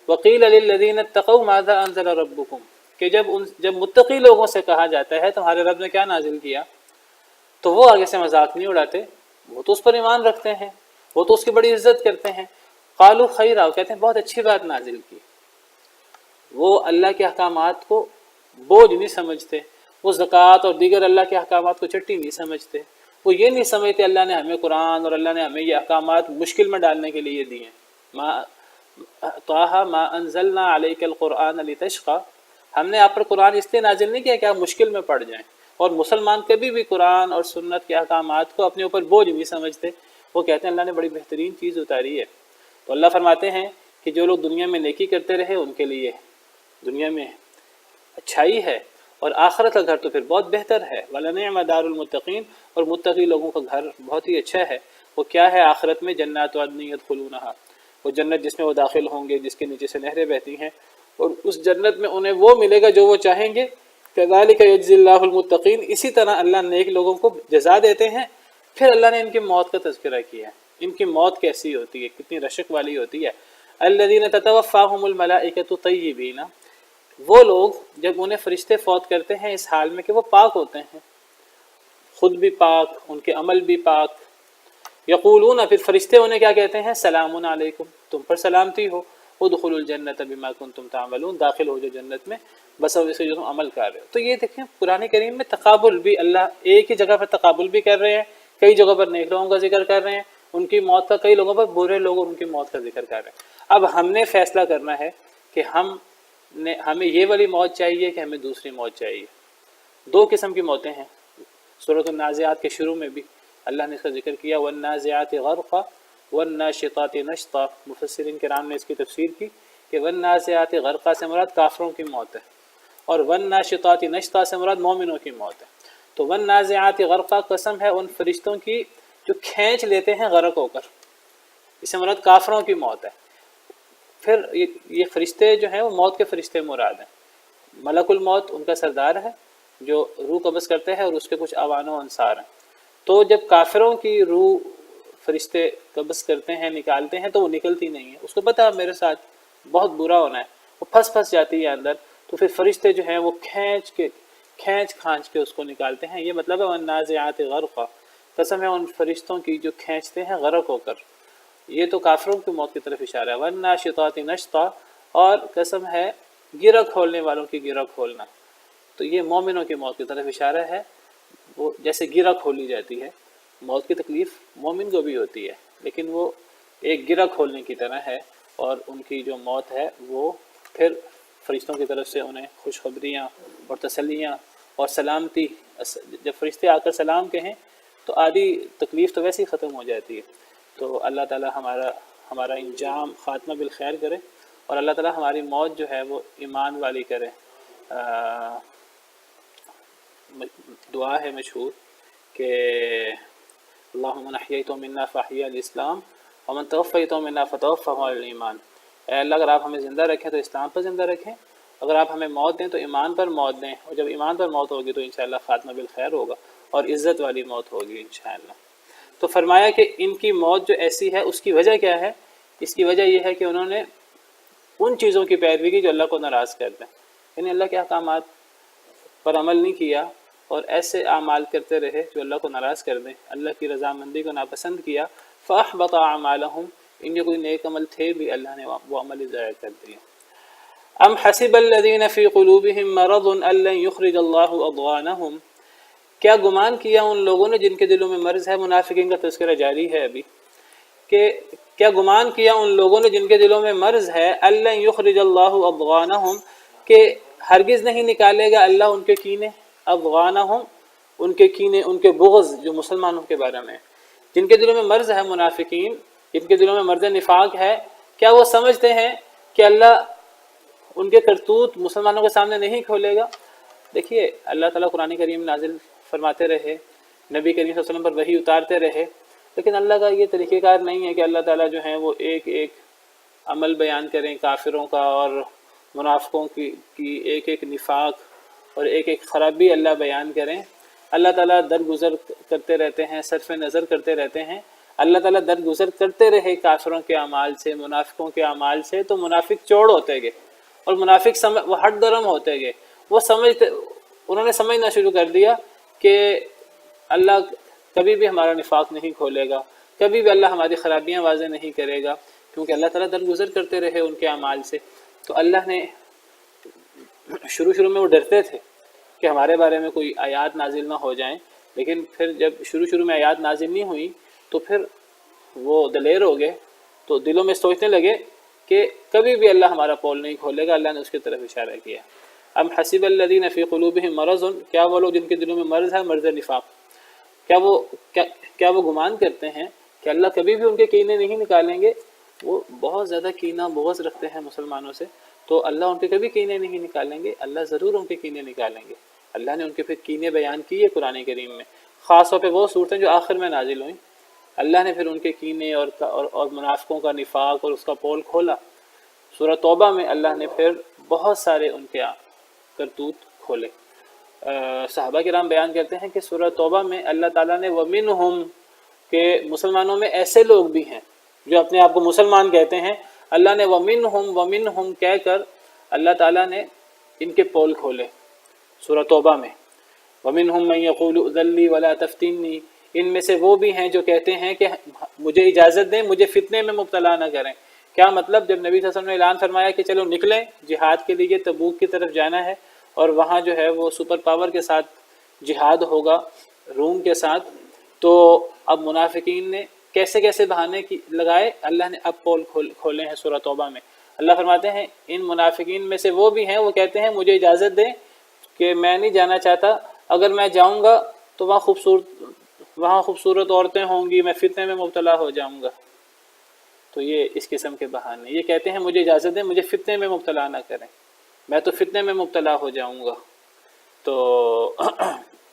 وقیل للذین اتقوا ماذا انزل ربکم، کہ جب متقی لوگوں سے کہا جاتا ہے تمہارے رب نے کیا نازل کیا، تو وہ آگے سے مذاق نہیں اڑاتے، وہ تو اس پر ایمان رکھتے ہیں، وہ تو اس کی بڑی عزت کرتے ہیں۔ قالوا خیرا، کہتے ہیں بہت اچھی بات نازل کی۔ وہ اللہ کے احکامات کو بوجھ نہیں سمجھتے، وہ زکوٰۃ اور دیگر اللہ کے احکامات کو چٹی نہیں سمجھتے، وہ یہ نہیں سمجھتے اللہ نے ہمیں قرآن اور اللہ نے ہمیں یہ احکامات مشکل میں ڈالنے کے لیے دیے ہیں۔ طٰہٰ ما انزلنا علیک القرآن لتشقی، ہم نے آپ پر قرآن اس لیے نازل نہیں کیا کہ آپ مشکل میں پڑ جائیں۔ اور مسلمان کبھی بھی قرآن اور سنت کے احکامات کو اپنے اوپر بوجھ نہیں سمجھتے، وہ کہتے ہیں اللہ نے بڑی بہترین چیز اتاری ہے۔ تو اللہ فرماتے ہیں کہ جو لوگ دنیا میں نیکی کرتے رہے ان کے لیے دنیا میں اچھائی ہے، اور آخرت کا گھر تو پھر بہت بہتر ہے۔ وَلَنِعْمَ دَارُ الْمُتَّقِينَ، اور متقی لوگوں کا گھر بہت ہی اچھا ہے۔ وہ کیا ہے آخرت میں؟ جنات عدن يدخلونها، وہ جنت جس میں وہ داخل ہوں گے، جس کے نیچے سے نہریں بہتی ہیں، اور اس جنت میں انہیں وہ ملے گا جو وہ چاہیں گے۔ كَذَلِكَ يَجْزِي اللَّهُ الْمُتَّقِينَ، اسی طرح اللہ نیک لوگوں کو جزا دیتے ہیں۔ پھر اللہ نے ان کی موت کا تذکرہ کیا ہے، ان کی موت کیسی ہوتی ہے، کتنی رشک والی ہوتی ہے۔ الَّذِينَ تَتَوَفَّاهُمُ الْمَلَائِكَةُ طَيِّبِينَ، وہ لوگ جب انہیں فرشتے فوت کرتے ہیں اس حال میں کہ وہ پاک ہوتے ہیں، خود بھی پاک، ان کے عمل بھی پاک۔ یقولون، پھر فرشتے انہیں کیا کہتے ہیں؟ سلام علیکم، تم پر سلامتی ہو، ادخلوا الجنت بما کنتم تعملون، داخل ہو جو جنت میں بس اب اسے جو تم عمل کر رہے ہو۔ تو یہ دیکھیں قرآن کریم میں تقابل بھی، اللہ ایک ہی جگہ پر تقابل بھی کر رہے ہیں، کئی جگہ پر نیک لوگوں کا ذکر کر رہے ہیں ان کی موت کا، کئی لوگوں پر برے لوگ ان کی موت کا ذکر کر رہے ہیں۔ اب ہم نے فیصلہ کرنا ہے کہ ہمیں یہ والی موت چاہیے کہ ہمیں دوسری موت چاہیے۔ دو قسم کی موتیں ہیں، سورۃ النازعات کے شروع میں بھی اللہ نے اس کا ذکر کیا، والنازعات غرقا والناشطات نشطا، مفسرین کرام نے اس کی تفسیر کی کہ والنازعات غرقا سے مراد کافروں کی موت ہے، اور والناشطات نشطا سے مراد مومنوں کی موت ہے۔ تو والنازعات غرقا قسم ہے ان فرشتوں کی جو کھینچ لیتے ہیں غرق ہو کر، اس سے مراد کافروں کی موت ہے۔ پھر یہ فرشتے جو ہیں وہ موت کے فرشتے مراد ہیں۔ ملک الموت ان کا سردار ہے جو روح قبض کرتے ہیں، اور اس کے کچھ اعوان و انصار ہیں۔ تو جب کافروں کی روح فرشتے قبض کرتے ہیں، نکالتے ہیں، تو وہ نکلتی نہیں ہے، اس کو پتہ ہے میرے ساتھ بہت برا ہونا ہے، وہ پھنس جاتی ہے اندر، تو پھر فرشتے جو ہیں وہ کھینچ کے اس کو نکالتے ہیں۔ یہ مطلب ہے والنازعات غرقا، قسم ہے ان فرشتوں کی جو کھینچتے ہیں غرق ہو کر۔ یہ تو کافروں کی موت کی طرف اشارہ ہے۔ والناشطات نشطا، اور قسم ہے گرہ کھولنے والوں کی گرہ کھولنا، تو یہ مومنوں کی موت کی طرف اشارہ ہے۔ وہ جیسے گرہ کھولی جاتی ہے، موت کی تکلیف مومن کو بھی ہوتی ہے، لیکن وہ ایک گرہ کھولنے کی طرح ہے، اور ان کی جو موت ہے وہ پھر فرشتوں کی طرف سے انہیں خوشخبریاں اور تسلیاں اور سلامتی، جب فرشتے آ کر سلام کہیں تو آدھی تکلیف تو ویسے ہی ختم ہو جاتی ہے۔ تو اللہ تعالی ہمارا انجام خاتمہ بالخیر کرے، اور اللہ تعالی ہماری موت جو ہے وہ ایمان والی کرے۔ دعا ہے مشہور کہ اللہم من احییتہ منا فاحیی الاسلام ومن توفیتہ منا فتوفہ علی الایمان، اے اللہ اگر آپ ہمیں زندہ رکھیں تو اسلام پر زندہ رکھیں، اگر آپ ہمیں موت دیں تو ایمان پر موت دیں، اور جب ایمان پر موت ہوگی تو انشاءاللہ خاتمہ بالخیر ہوگا اور عزت والی موت ہوگی انشاءاللہ۔ تو فرمایا کہ ان کی موت جو ایسی ہے اس کی وجہ کیا ہے؟ اس کی وجہ یہ ہے کہ انہوں نے ان چیزوں کی پیروی کی جو اللہ کو ناراض کرتے ہیں، یعنی اللہ کے احکامات پر عمل نہیں کیا اور ایسے اعمال کرتے رہے جو اللہ کو ناراض کر دیں، اللہ کی رضامندی کو ناپسند کیا، فَأَحْبَطَ أَعْمَالَهُمْ، ان کے کوئی نیک عمل تھے بھی اللہ نے وہ عمل ضائع کر دیے۔ ام حسب الذین فی قلوبہم مرض ان لن یخرج اللہ اضغانہم، کیا گمان کیا ان لوگوں نے جن کے دلوں میں مرض ہے، منافقین کا تذکرہ جاری ہے ابھی، کہ کیا گمان کیا ان لوگوں نے جن کے دلوں میں مرض ہے، ان لن یخرج اللہ اضغانہم، کہ ہرگز نہیں نکالے گا اللہ ان کے کینے، اضغانہم ان کے کینے، ان کے بغض جو مسلمانوں کے بارے میں، جن کے دلوں میں مرض ہے، منافقین جن کے دلوں میں مرض نفاق ہے، کیا وہ سمجھتے ہیں کہ اللہ ان کے کرتوت مسلمانوں کے سامنے نہیں کھولے گا؟ دیکھیے اللہ تعالیٰ قرآن کریم نازل فرماتے رہے، نبی کریم صلی اللہ علیہ وسلم پر وحی اتارتے رہے، لیکن اللہ کا یہ طریقہ کار نہیں ہے کہ اللہ تعالیٰ جو ہیں وہ ایک ایک عمل بیان کریں کافروں کا اور منافقوں کی ایک ایک نفاق اور ایک ایک خرابی اللہ بیان کریں۔ اللہ تعالیٰ درگزر کرتے رہتے ہیں، صرف نظر کرتے رہتے ہیں۔ اللہ تعالیٰ درگزر کرتے رہے کافروں کے اعمال سے، منافقوں کے اعمال سے، تو منافق چوڑ ہوتے گئے اور منافق وہ ہٹ درم ہوتے گئے، وہ انہوں نے سمجھنا شروع کر دیا کہ اللہ کبھی بھی ہمارا نفاق نہیں کھولے گا، کبھی بھی اللہ ہماری خرابیاں واضح نہیں کرے گا، کیونکہ اللہ تعالیٰ درگزر کرتے رہے ان کے اعمال سے۔ تو اللہ نے شروع میں وہ ڈرتے تھے کہ ہمارے بارے میں کوئی آیات نازل نہ ہو جائیں، لیکن پھر جب شروع میں آیات نازل نہیں ہوئی تو پھر وہ دلیر ہو گئے، تو دلوں میں سوچنے لگے کہ کبھی بھی اللہ ہمارا پول نہیں کھولے گا۔ اللہ نے اس کی طرف اشارہ کیا، ام حسب الذین فی قلوبہم مرض، کیا وہ لوگ جن کے دلوں میں مرض ہے، مرض نفاق، کیا وہ گمان کرتے ہیں کہ اللہ کبھی بھی ان کے کینے نہیں نکالیں گے؟ وہ بہت زیادہ کینہ بغض رکھتے ہیں مسلمانوں سے، تو اللہ ان کے کبھی کینے نہیں نکالیں گے؟ اللہ ضرور ان کے کینے نکالیں گے۔ اللہ نے ان کے پھر کینے بیان کیے قرآن کریم میں، خاص طور پہ وہ صورتیں جو آخر میں نازل ہوئیں، اللہ نے پھر ان کے کینے اور منافقوں کا نفاق اور اس کا پول کھولا۔ سورہ توبہ میں اللہ نے پھر بہت سارے ان کے کرتوت کھولے۔ صحابہ کرام بیان کرتے ہیں کہ سورہ توبہ میں اللہ تعالیٰ نے وَمِنْهُمْ، کہ مسلمانوں میں ایسے لوگ بھی ہیں جو اپنے آپ کو مسلمان کہتے ہیں، اللہ نے وَمِنْهُمْ کہہ کر اللہ تعالیٰ نے ان کے پول کھولے سورہ توبہ میں۔ وَمِنْهُمْ مَنْ يَقُولُ اُذَنْ لِي وَلَا تَفْتِنِّي، ان میں سے وہ بھی ہیں جو کہتے ہیں کہ مجھے اجازت دیں، مجھے فتنے میں مبتلا نہ کریں۔ کیا مطلب؟ جب نبی صلی اللہ علیہ وسلم نے اعلان فرمایا کہ چلو نکلیں جہاد کے لیے، تبوک کی طرف جانا ہے، اور وہاں جو ہے وہ سپر پاور کے ساتھ جہاد ہوگا، روم کے ساتھ، تو اب منافقین نے کیسے بہانے لگائے، اللہ نے اب پول کھولے ہیں سورہ توبہ میں۔ اللہ فرماتے ہیں ان منافقین میں سے وہ بھی ہیں، وہ کہتے ہیں مجھے اجازت دیں کہ میں نہیں جانا چاہتا، اگر میں جاؤں گا تو وہاں خوبصورت عورتیں ہوں گی، میں فتنے میں مبتلا ہو جاؤں گا۔ تو یہ اس قسم کے بہانے، یہ کہتے ہیں مجھے اجازت دیں، مجھے فتنے میں مبتلا نہ کریں، میں تو فتنے میں مبتلا ہو جاؤں گا۔ تو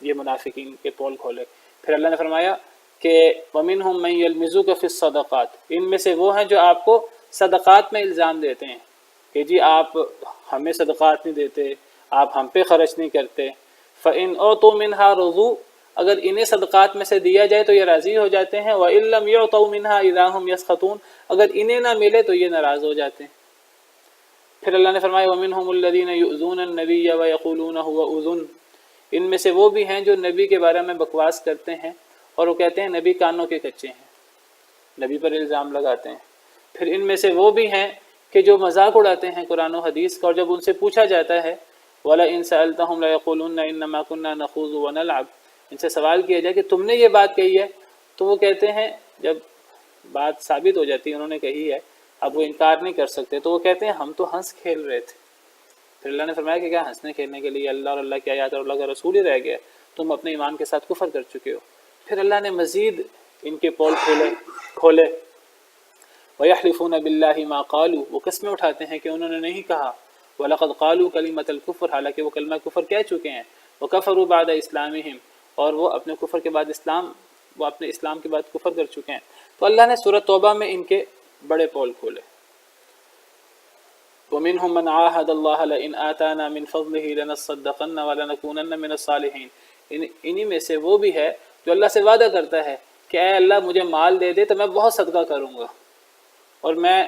یہ منافقین کے پول کھولے۔ پھر اللہ نے فرمایا کہ وَمِنْهُمْ مَنْ يَلْمِزُكَ فِي الصَّدَقَاتِ، ان میں سے وہ ہیں جو آپ کو صدقات میں الزام دیتے ہیں کہ جی آپ ہمیں صدقات نہیں دیتے، آپ ہم پہ خرچ نہیں کرتے۔ فَإِنْ أُعْطُوا مِنْهَا رَضُوا، اگر انہیں صدقات میں سے دیا جائے تو یہ راضی ہو جاتے ہیں۔ وَإِن لَّمْ يُعْطَوْا مِنْهَا إِذَا هُمْ يَسْخَطُونَ، اگر انہیں نہ ملے تو یہ ناراض ہو جاتے ہیں۔ پھر اللہ نے فرمایا وَمِنْهُمُ الَّذِينَ يُؤْذُونَ النَّبِيَّ وَيَقُولُونَ هُوَ أُذُنٌ، ان میں سے وہ بھی ہیں جو نبی کے بارے میں بکواس کرتے ہیں اور وہ کہتے ہیں نبی کانوں کے کچے ہیں، نبی پر الزام لگاتے ہیں۔ پھر ان میں سے وہ بھی ہیں کہ جو مذاق اڑاتے ہیں قرآن و حدیث کا، اور جب ان سے پوچھا جاتا ہے وَلَئِن سَأَلْتَهُمْ لَيَقُولُنَّ إِنَّمَا كُنَّا نَخُوضُ وَنَلْعَبُ، ان سے سوال کیا جائے کہ تم نے یہ بات کہی ہے، تو وہ کہتے ہیں جب بات ثابت ہو جاتی ہے انہوں نے کہی ہے، اب وہ انکار نہیں کر سکتے، تو وہ کہتے ہیں ہم تو ہنس کھیل رہے تھے۔ پھر اللہ نے فرمایا کہ کیا ہنسنے کھیلنے کے لیے اللہ اور اللہ کی آیات اور اللہ کا رسول ہی رہ گیا، تم اپنے ایمان کے ساتھ کفر کر چکے ہو۔ پھر اللہ نے مزید ان کے پول کھولے وَيَحْلِفُونَ بِاللَّهِ مَا قَالُوا، وہ قسمیں اٹھاتے ہیں کہ انہوں نے نہیں کہا، وَلَقَدْ قَالُوا كَلِمَةَ الْكُفْرِ، حالانکہ وہ کلمہ کفر کہہ چکے ہیں، وَكَفَرُوا بَعْدَ إِسْلَامِهِمْ، اور وہ اپنے کفر کے بعد اپنے اسلام کے بعد کفر کر چکے ہیں۔ تو اللہ نے سورۃ توبہ میں ان کے بڑے پول کھولے۔ وَمِنْهُمْ مَنْ عَاهَدَ اللَّهَ لَئِنْ آتَانَا مِنْ فَضْلِهِ لَنَصَّدَّقَنَّ وَلَنَكُونَنَّ مِنَ الصَّالِحِينَ، انہی میں سے وہ بھی ہے جو اللہ سے وعدہ کرتا ہے کہ اے اللہ مجھے مال دے دے تو میں بہت صدقہ کروں گا، اور میں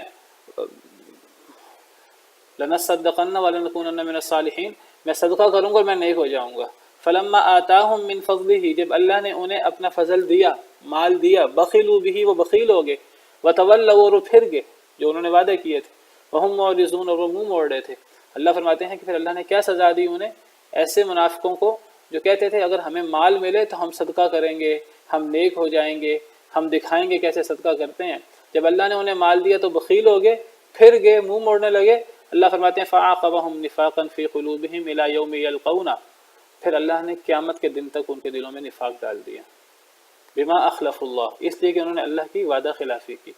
لَنَصَّدَّقَنَّ وَلَنَكُونَنَّ مِنَ الصَّالِحِينَ، میں صدقہ کروں گا اور میں نیک ہو جاؤں گا۔ فلما آتاہم من فضلہ، جب اللہ نے انہیں اپنا فضل دیا، مال دیا، بخلوا بہ، وہ بخیل ہو گئے، وتولوا، اور وہ پھر گئے جو انہوں نے وعدے کیے تھے، وہم معرضون، اور وہ منہ موڑ رہے تھے۔ اللہ فرماتے ہیں کہ پھر اللہ نے کیا سزا دی انہیں، ایسے منافقوں کو جو کہتے تھے اگر ہمیں مال ملے تو ہم صدقہ کریں گے، ہم نیک ہو جائیں گے، ہم دکھائیں گے کیسے صدقہ کرتے ہیں۔ جب اللہ نے انہیں مال دیا تو بخیل ہو گئے، پھر گئے، منہ موڑنے لگے۔ اللہ فرماتے ہیں فَعَاقَبَهُمْ نِفَاقًا فِي قُلُوبِهِمْ إِلَى يَوْمِ يَلْقَوْنَ، پھر اللہ نے قیامت کے دن تک ان کے دلوں میں نفاق ڈال دیا، بما اخلف اللہ، اس لیے کہ انہوں نے اللہ کی وعدہ خلافی کی،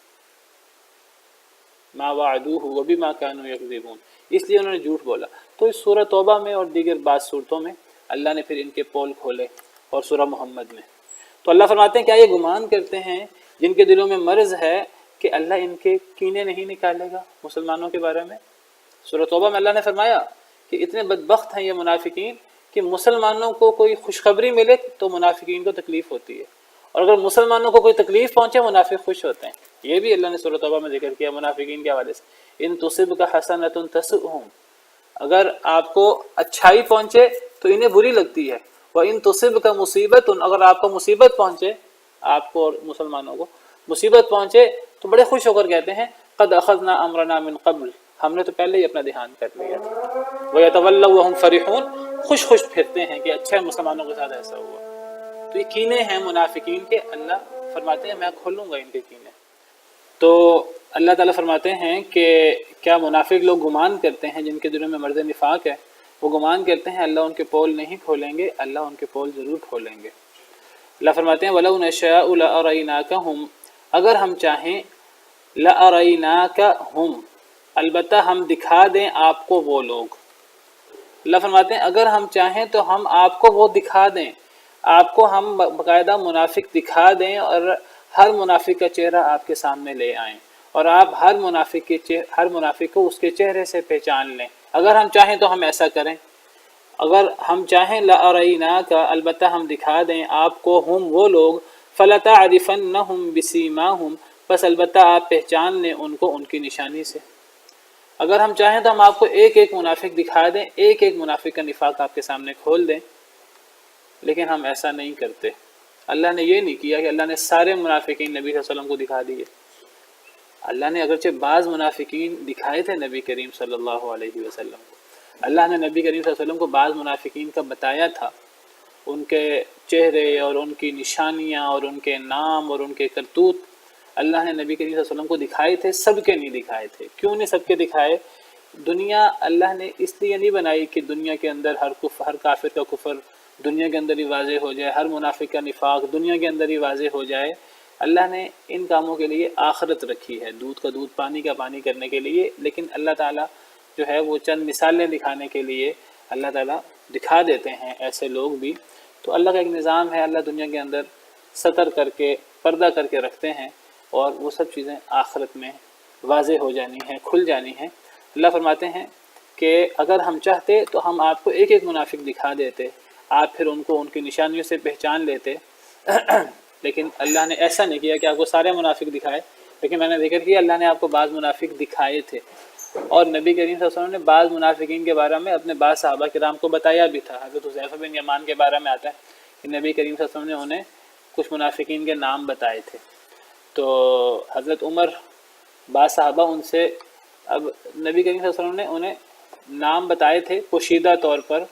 ما وعدوه وبما كانوا يكذبون، اس لیے انہوں نے جھوٹ بولا۔ تو اس سورہ توبہ میں اور دیگر بعض صورتوں میں اللہ نے پھر ان کے پول کھولے، اور سورہ محمد میں تو اللہ فرماتے ہیں کیا یہ گمان کرتے ہیں جن کے دلوں میں مرض ہے کہ اللہ ان کے کینے نہیں نکالے گا مسلمانوں کے بارے میں؟ سورہ توبہ میں اللہ نے فرمایا کہ اتنے بدبخت ہیں یہ منافقین کہ مسلمانوں کو کوئی خوشخبری ملے تو منافقین کو تکلیف ہوتی ہے، اور اگر مسلمانوں کو کوئی تکلیف پہنچے منافق خوش ہوتے ہیں۔ یہ بھی اللہ نے سورہ توبہ میں ذکر کیا منافقین کے حوالے سے، ان تصبک حسنۃ تسؤہم، اگر آپ کو اچھائی پہنچے تو انہیں بری لگتی ہے، وَإِن تُصِبْكَ مُصِیبَةٌ، اگر آپ کو مصیبت پہنچے، آپ کو اور مسلمانوں کو مصیبت پہنچے تو بڑے خوش ہو کر کہتے ہیں قد اخذنا امرنا من قبل، ہم نے تو پہلے ہی اپنا دھیان کر لیا تھا، وَيَتَوَلَّوْا وَهُمْ فَرِحُونَ، خوش خوش پھرتے ہیں کہ اچھا ہے مسلمانوں کے ساتھ ایسا ہوا۔ تو یہ کینے ہیں منافقین کے، اللہ فرماتے ہیں میں کھولوں گا ان کے کینے۔ تو اللہ تعالیٰ فرماتے ہیں کہ کیا منافق لوگ گمان کرتے ہیں جن کے دلوں میں مرض نفاق ہے، وہ گمان کرتے ہیں اللہ ان کے پول نہیں کھولیں گے، اللہ ان کے پول ضرور کھولیں گے۔ اللہ فرماتے ہیں وَلَوْ نَشَاءُ لَأَرَيْنَاكَهُمْ، اگر ہم چاہیں، لَأَرَيْنَاكَهُمْ، البتہ ہم دکھا دیں آپ کو وہ لوگ۔ اللہ فرماتے ہیں اگر ہم چاہیں تو ہم آپ کو وہ دکھا دیں، آپ کو ہم باقاعدہ منافق دکھا دیں، اور ہر منافق کا چہرہ آپ کے سامنے لے آئیں، اور آپ ہر منافق کو اس کے چہرے سے پہچان لیں۔ اگر ہم چاہیں تو ہم ایسا کریں، اگر ہم چاہیں لَأَرَيْنَاكَ، البتہ ہم دکھا دیں آپ کو، ہم وہ لوگ، فَلَتَعْرِفَنَّهُمْ بِسِیمَاهُمْ، بس البتہ آپ پہچان لیں ان کو ان کی نشانی سے۔ اگر ہم چاہیں تو ہم آپ کو ایک ایک منافق دکھا دیں، ایک ایک منافق کا نفاق آپ کے سامنے کھول دیں، لیکن ہم ایسا نہیں کرتے۔ اللہ نے یہ نہیں کیا کہ اللہ نے سارے منافقین نبی صلی اللہ علیہ وسلم کو دکھا دیے، اللہ نے اگرچہ بعض منافقین دکھائے تھے نبی کریم صلی اللہ علیہ وسلم کو، اللہ نے نبی کریم صلی اللہ علیہ وسلم کو بعض منافقین کا بتایا تھا، ان کے چہرے اور ان کی نشانیاں اور ان کے نام اور ان کے کرتوت اللہ نے نبی کریم صلی اللہ علیہ وسلم کو دکھائے تھے، سب کے نہیں دکھائے تھے۔ کیوں نہیں سب کے دکھائے؟ دنیا اللہ نے اس لیے نہیں بنائی کہ دنیا کے اندر ہر کافر کا کفر دنیا کے اندر ہی واضح ہو جائے، ہر منافق کا نفاق دنیا کے اندر ہی واضح ہو جائے۔ اللہ نے ان کاموں کے لیے آخرت رکھی ہے، دودھ کا دودھ پانی کا پانی کرنے کے لیے، لیکن اللہ تعالیٰ جو ہے وہ چند مثالیں دکھانے کے لیے اللہ تعالیٰ دکھا دیتے ہیں ایسے لوگ بھی۔ تو اللہ کا ایک نظام ہے، اللہ دنیا کے اندر ستر کر کے پردہ کر کے رکھتے ہیں، اور وہ سب چیزیں آخرت میں واضح ہو جانی ہیں، کھل جانی ہیں۔ اللہ فرماتے ہیں کہ اگر ہم چاہتے تو ہم آپ کو ایک ایک منافق دکھا دیتے، آپ پھر ان کو ان کی نشانیوں سے پہچان لیتے، لیکن اللہ نے ایسا نہیں کیا کہ آپ کو سارے منافق دکھائے، لیکن میں نے ذکر کیا اللہ نے آپ کو بعض منافق دکھائے تھے، اور نبی کریم صلی اللہ علیہ وسلم نے بعض منافقین کے بارے میں اپنے بعض صحابہ کرام کو بتایا بھی تھا۔ حضرت حذیفہ بن یمان کے بارے میں آتا ہے کہ نبی کریم صلی اللہ علیہ وسلم نے انہیں کچھ منافقین کے نام بتائے تھے، تو حضرت عمر بعض صحابہ ان سے، اب نبی کریم صلی اللہ علیہ وسلم نے انہیں نام بتائے تھے پوشیدہ طور پر،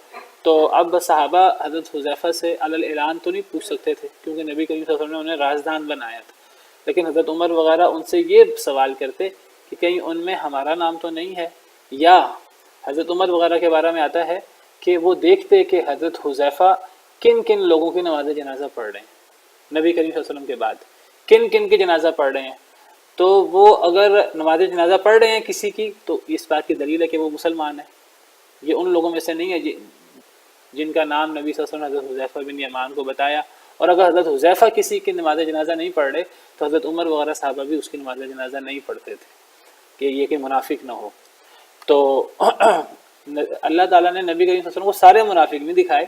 تو اب صحابہ حضرت حذیفہ سے علی الاعلان تو نہیں پوچھ سکتے تھے کیونکہ نبی کریم صلی اللہ علیہ وسلم نے انہیں رازدان بنایا تھا، لیکن حضرت عمر وغیرہ ان سے یہ سوال کرتے کہ کہیں ان میں ہمارا نام تو نہیں ہے، یا حضرت عمر وغیرہ کے بارے میں آتا ہے کہ وہ دیکھتے کہ حضرت حذیفہ کن کن لوگوں کی نماز جنازہ پڑھ رہے ہیں، نبی کریم صلی اللہ علیہ وسلم کے بعد کن کن کی جنازہ پڑھ رہے ہیں، تو وہ اگر نماز جنازہ پڑھ رہے ہیں کسی کی تو اس بات کی دلیل ہے کہ وہ مسلمان ہے، یہ ان لوگوں میں سے نہیں ہے جن کا نام نبی صلی اللہ علیہ وسلم حضرت حذیفہ بن یمان کو بتایا، اور اگر حضرت حذیفہ کسی کی نماز جنازہ نہیں پڑھ رہے تو حضرت عمر وغیرہ صحابہ بھی اس کی نماز جنازہ نہیں پڑھتے تھے کہ یہ کہ منافق نہ ہو۔ تو اللہ تعالیٰ نے نبی کریم صلی اللہ علیہ وسلم کو سارے منافق نہیں دکھائے،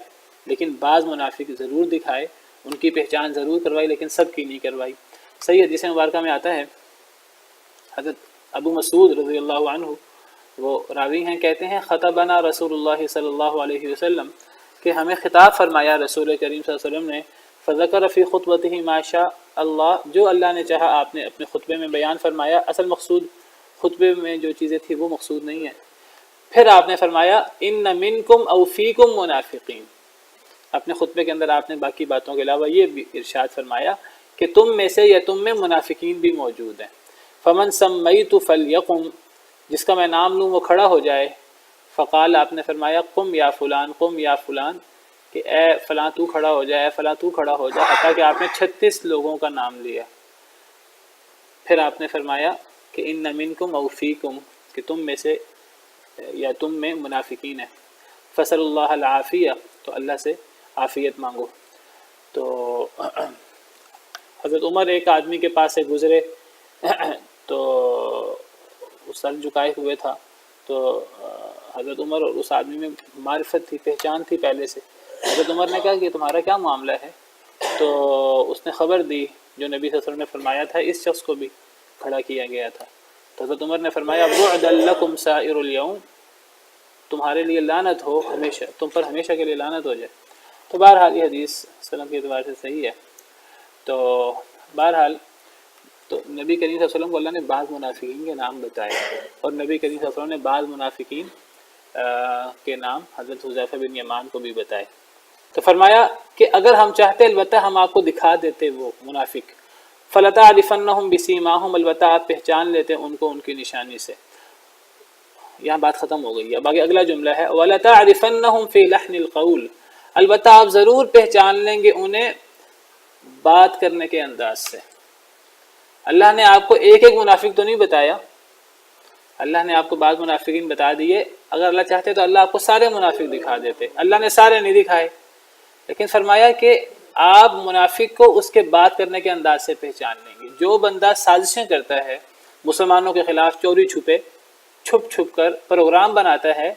لیکن بعض منافق ضرور دکھائے، ان کی پہچان ضرور کروائی، لیکن سب کی نہیں کروائی۔ صحیح حدیث مبارکہ میں آتا ہے، حضرت ابو مسعود رضی اللہ عنہ وہ راوی ہیں، کہتے ہیں خطبنا رسول اللہ صلی اللہ علیہ وسلم کہ ہمیں خطاب فرمایا رسول کریم صلی اللہ علیہ وسلم نے، فذکر فی خطبتہ ما شاء اللہ، جو اللہ نے چاہا آپ نے اپنے خطبے میں بیان فرمایا۔ اصل مقصود خطبے میں جو چیزیں تھیں وہ مقصود نہیں ہے۔ پھر آپ نے فرمایا ان منکم او فیکم منافقین، اپنے خطبے کے اندر آپ نے باقی باتوں کے علاوہ یہ بھی ارشاد فرمایا کہ تم میں سے یا تم میں منافقین بھی موجود ہیں۔ فمن سمیت فلیقم، جس کا میں نام لوں وہ کھڑا ہو جائے۔ فقال، آپ نے فرمایا قم یا فلان، قم یا فلان، کہ اے فلاں تو کھڑا ہو جائے، اے فلاں تو کھڑا ہو جائے، حتیٰ کہ آپ نے 36 لوگوں کا نام لیا۔ پھر آپ نے فرمایا کہ ان منکم او فیکم، کہ تم میں سے یا تم میں منافقین ہیں۔ فصل اللہ العافیہ، تو اللہ سے عافیت مانگو۔ تو حضرت عمر ایک آدمی کے پاس سے گزرے تو وہ سر جھکائے ہوئے تھا، تو حضرت عمر اور اس آدمی میں معرفت تھی، پہچان تھی پہلے سے۔ حضرت عمر نے کہا کہ تمہارا کیا معاملہ ہے؟ تو اس نے خبر دی جو نبی صلی اللہ علیہ وسلم نے فرمایا تھا اس شخص کو بھی کھڑا کیا گیا تھا۔ تو حضرت عمر نے فرمایا بعدا لکم سائر الیوم، تمہارے لیے لعنت ہو ہمیشہ، تم پر ہمیشہ کے لیے لعنت ہو جائے۔ تو بہرحال یہ حدیث سلم کے اعتبار سے صحیح ہے۔ تو بہرحال تو نبی کریم صلی اللہ علیہ وسلم کو اللہ نے بعض منافقین کے نام بتائے، اور نبی کریم صلی اللہ علیہ وسلم نے بعض منافقین کے نام حضرت حذیفہ بن یمان کو بھی بتائے۔ تو فرمایا کہ اگر ہم چاہتے البتہ ہم آپ کو دکھا دیتے وہ منافق، فَلَتَعْرِفَنَّهُمْ بِسِيمَاهُمْ، البتہ آپ پہچان لیتے ان کو ان کی نشانی سے۔ یہاں بات ختم ہو گئی ہے، اب آگے اگلا جملہ ہے وَلَتَعْرِفَنَّهُمْ فِي لَحْنِ الْقَوْلِ، البتہ آپ ضرور پہچان لیں گے انہیں بات کرنے کے انداز سے۔ اللہ نے آپ کو ایک ایک منافق تو نہیں بتایا، اللہ نے آپ کو بعض منافقین بتا دیے، اگر اللہ چاہتے تو اللہ آپ کو سارے منافق دکھا دیتے، اللہ نے سارے نہیں دکھائے، لیکن فرمایا کہ آپ منافق کو اس کے بات کرنے کے انداز سے پہچان لیں گے۔ جو بندہ سازشیں کرتا ہے مسلمانوں کے خلاف، چوری چھپے چھپ چھپ کر پروگرام بناتا ہے،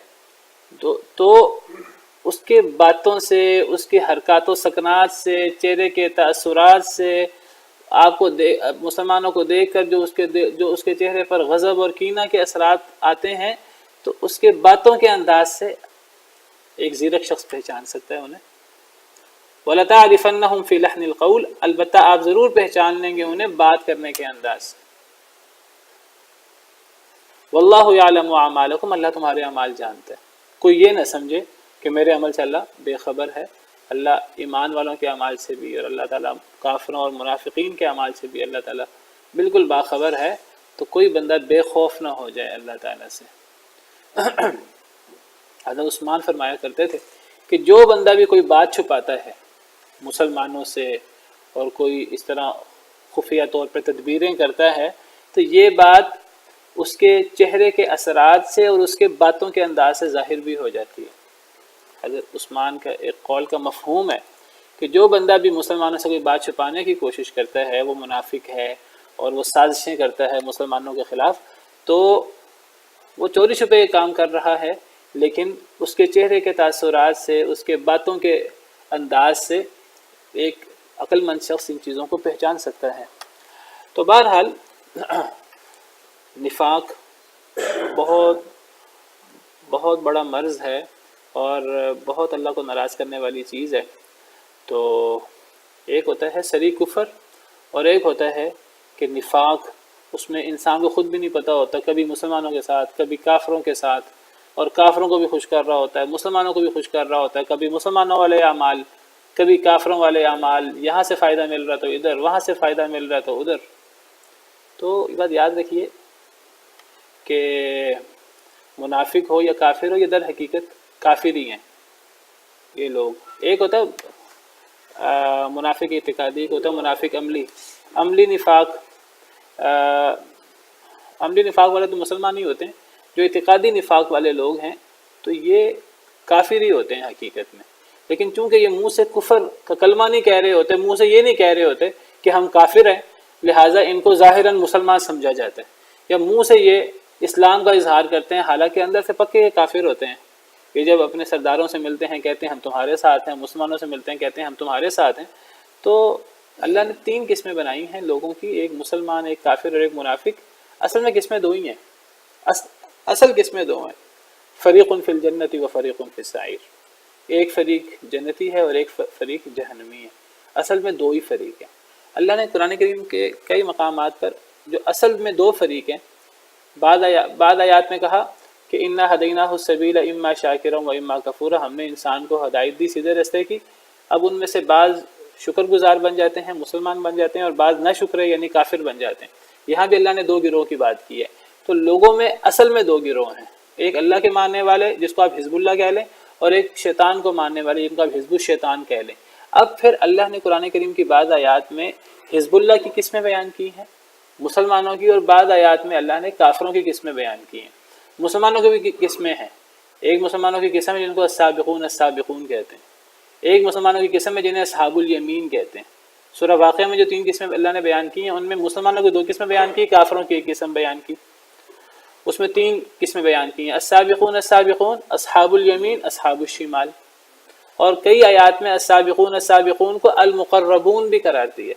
تو اس کے باتوں سے، اس کی حرکات و سکنات سے، چہرے کے تاثرات سے آپ کو مسلمانوں کو دیکھ کر جو اس کے چہرے پر غضب اور کینہ کے اثرات آتے ہیں، تو اس کے باتوں کے انداز سے ایک زیرک شخص پہچان سکتا ہے انہیں۔ وَلَتَعْرِفَنَّهُمْ فِي لَحْنِ الْقَوْلِ، البتہ آپ ضرور پہچان لیں گے انہیں بات کرنے کے انداز سے۔ وَاللَّهُ يَعْلَمُ أَعْمَالَكُمْ، اللہ تمہارے اعمال جانتا ہے۔ کوئی یہ نہ سمجھے کہ میرے عمل سے اللہ بے خبر ہے، اللہ ایمان والوں کے اعمال سے بھی اور اللہ تعالیٰ کافروں اور منافقین کے اعمال سے بھی اللہ تعالیٰ بالکل باخبر ہے، تو کوئی بندہ بے خوف نہ ہو جائے اللہ تعالیٰ سے۔ حضرت عثمان فرمایا کرتے تھے کہ جو بندہ بھی کوئی بات چھپاتا ہے مسلمانوں سے اور کوئی اس طرح خفیہ طور پر تدبیریں کرتا ہے، تو یہ بات اس کے چہرے کے اثرات سے اور اس کے باتوں کے انداز سے ظاہر بھی ہو جاتی ہے۔ حضرت عثمان کا ایک قول کا مفہوم ہے کہ جو بندہ بھی مسلمانوں سے کوئی بات چھپانے کی کوشش کرتا ہے وہ منافق ہے اور وہ سازشیں کرتا ہے مسلمانوں کے خلاف، تو وہ چوری چھپے کام کر رہا ہے، لیکن اس کے چہرے کے تاثرات سے، اس کے باتوں کے انداز سے ایک عقل مند شخص ان چیزوں کو پہچان سکتا ہے۔ تو بہرحال نفاق بہت بہت بڑا مرض ہے اور بہت اللہ کو ناراض کرنے والی چیز ہے۔ تو ایک ہوتا ہے صریح کفر اور ایک ہوتا ہے کہ نفاق، اس میں انسان کو خود بھی نہیں پتہ ہوتا، کبھی مسلمانوں کے ساتھ، کبھی کافروں کے ساتھ، اور کافروں کو بھی خوش کر رہا ہوتا ہے، مسلمانوں کو بھی خوش کر رہا ہوتا ہے، کبھی مسلمانوں والے اعمال، کبھی کافروں والے اعمال، یہاں سے فائدہ مل رہا تو ادھر، وہاں سے فائدہ مل رہا تو ادھر۔ تو یہ بات یاد رکھیے کہ منافق ہو یا کافر ہو، یہ در حقیقت کافر ہی ہیں یہ لوگ۔ ایک ہوتا ہے منافق اعتقادی، ایک ہوتا ہے منافق عملی۔ عملی نفاق والے تو مسلمان ہی ہوتے ہیں، جو اعتقادی نفاق والے لوگ ہیں تو یہ کافر ہی ہوتے ہیں حقیقت میں، لیکن چونکہ یہ منہ سے کفر کا کلمہ نہیں کہہ رہے ہوتے، منہ سے یہ نہیں کہہ رہے ہوتے کہ ہم کافر ہیں، لہٰذا ان کو ظاہراً مسلمان سمجھا جاتا ہے، یا منہ سے یہ اسلام کا اظہار کرتے ہیں حالانکہ اندر سے پکے کافر ہوتے ہیں۔ یہ جب اپنے سرداروں سے ملتے ہیں کہتے ہیں ہم تمہارے ساتھ ہیں، مسلمانوں سے ملتے ہیں کہتے ہیں ہم تمہارے ساتھ ہیں۔ تو اللہ نے 3 قسمیں بنائی ہیں لوگوں کی، ایک مسلمان، ایک کافر اور ایک منافق۔ اصل میں قسمیں 2 ہی ہیں، اصل قسمیں 2 ہیں، فریق فی الجنت و فریق فی السعیر۔ ایک فریق جنتی ہے اور ایک فریق جہنمی ہے، اصل میں دو ہی فریق ہیں۔ اللہ نے قرآن کریم کے کئی مقامات پر جو اصل میں دو فریق ہیں، بعض آیات میں کہا کہ انا ہدیناہ السبیل اما شاکرا و اما کفورا، ہم نے انسان کو ہدایت دی سیدھے راستے کی، اب ان میں سے بعض شکر گزار بن جاتے ہیں، مسلمان بن جاتے ہیں، اور بعض نہ شکرے یعنی کافر بن جاتے ہیں۔ یہاں بھی اللہ نے دو گروہ کی بات کی ہے۔ تو لوگوں میں اصل میں دو گروہ ہیں، ایک اللہ کے ماننے والے جس کو آپ حزب اللہ کہہ لیں، اور ایک شیطان کو ماننے والے جن کو آپ حزب الشیطان کہہ لیں۔ اب پھر اللہ نے قرآن کریم کی بعض آیات میں حزب اللہ کی قسمیں بیان کی ہیں مسلمانوں کی، اور بعض آیات میں اللہ نے کافروں کی قسمیں بیان کی ہیں۔ مسلمانوں کی بھی قسمیں ہیں، ایک مسلمانوں کی قسم ہے جن کو السابقون السابقون کہتے ہیں، ایک مسلمانوں کی قسم ہے جنہیں اصحاب الیمین کہتے ہیں۔ سورہ واقعہ میں جو 3 قسمیں اللہ نے بیان کی ہیں، ان میں مسلمانوں کی 2 قسمیں بیان کی، کافروں کی 1 قسم بیان کی، اس میں 3 قسمیں بیان کی ہیں، السابقون السابقون، اصحاب الیمین، اصحاب الشمال۔ اور کئی آیات میں السابقون السابقون کو المقربون بھی قرار دیا،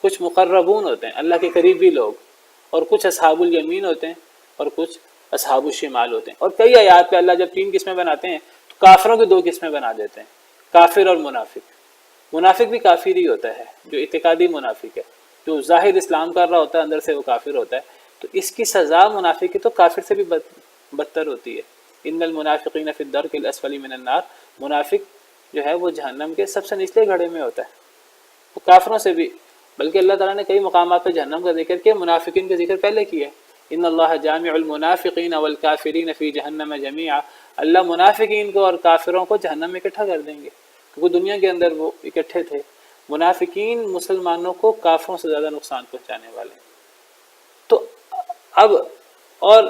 کچھ مقربون ہوتے ہیں اللہ کے قریبی لوگ، اور کچھ اصحاب الیمین ہوتے ہیں، اور کچھ اصحاب الشمال ہوتے ہیں۔ اور کئی آیات پہ اللہ جب 3 قسمیں بناتے ہیں تو کافروں کی 2 قسمیں بنا دیتے ہیں، کافر اور منافق۔ منافق بھی کافر ہی ہوتا ہے، جو اعتقادی منافق ہے، جو ظاہر اسلام کر رہا ہوتا ہے اندر سے وہ کافر ہوتا ہے، تو اس کی سزا منافق کی تو کافر سے بھی بدتر ہوتی ہے۔ ان المنافقین فی الدرک الاسفل من النار، منافق جو ہے وہ جہنم کے سب سے نچلے گڑھے میں ہوتا ہے، وہ کافروں سے بھی، بلکہ اللہ تعالیٰ نے کئی مقامات پہ جہنم کا ذکر کیا، منافقین کا ذکر پہلے کیا ہے، ان اللہ جامع المنافقین والکافرین فی جہنم جمیعا، اللہ منافقین کو اور کافروں کو جہنم میں اکٹھا کر دیں گے، کیونکہ دنیا کے اندر وہ اکٹھے تھے۔ منافقین مسلمانوں کو کافروں سے زیادہ نقصان پہنچانے والے۔ تو اب اور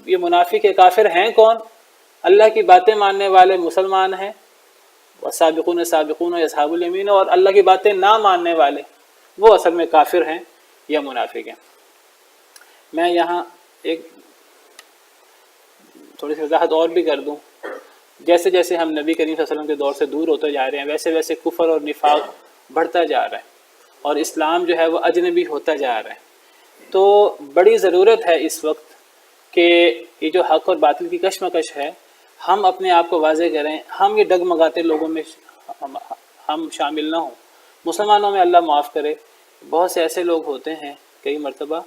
یہ منافق کافر ہیں کون؟ اللہ کی باتیں ماننے والے مسلمان ہیں، والسابقون السابقون اصحاب الیمین، اور اللہ کی باتیں نہ ماننے والے وہ اصل میں کافر ہیں یا منافق ہیں۔ میں یہاں ایک تھوڑی سی وضاحت اور بھی کر دوں، جیسے جیسے ہم نبی کریم صلی اللہ علیہ وسلم کے دور سے دور ہوتے جا رہے ہیں، ویسے ویسے کفر اور نفاق بڑھتا جا رہا ہے، اور اسلام جو ہے وہ اجنبی ہوتا جا رہا ہے۔ تو بڑی ضرورت ہے اس وقت کہ یہ جو حق اور باطل کی کشمکش ہے، ہم اپنے آپ کو واضح کریں، ہم یہ ڈگمگاتے لوگوں میں ہم شامل نہ ہوں۔ مسلمانوں میں اللہ معاف کرے، بہت سے ایسے لوگ ہوتے ہیں کئی مرتبہ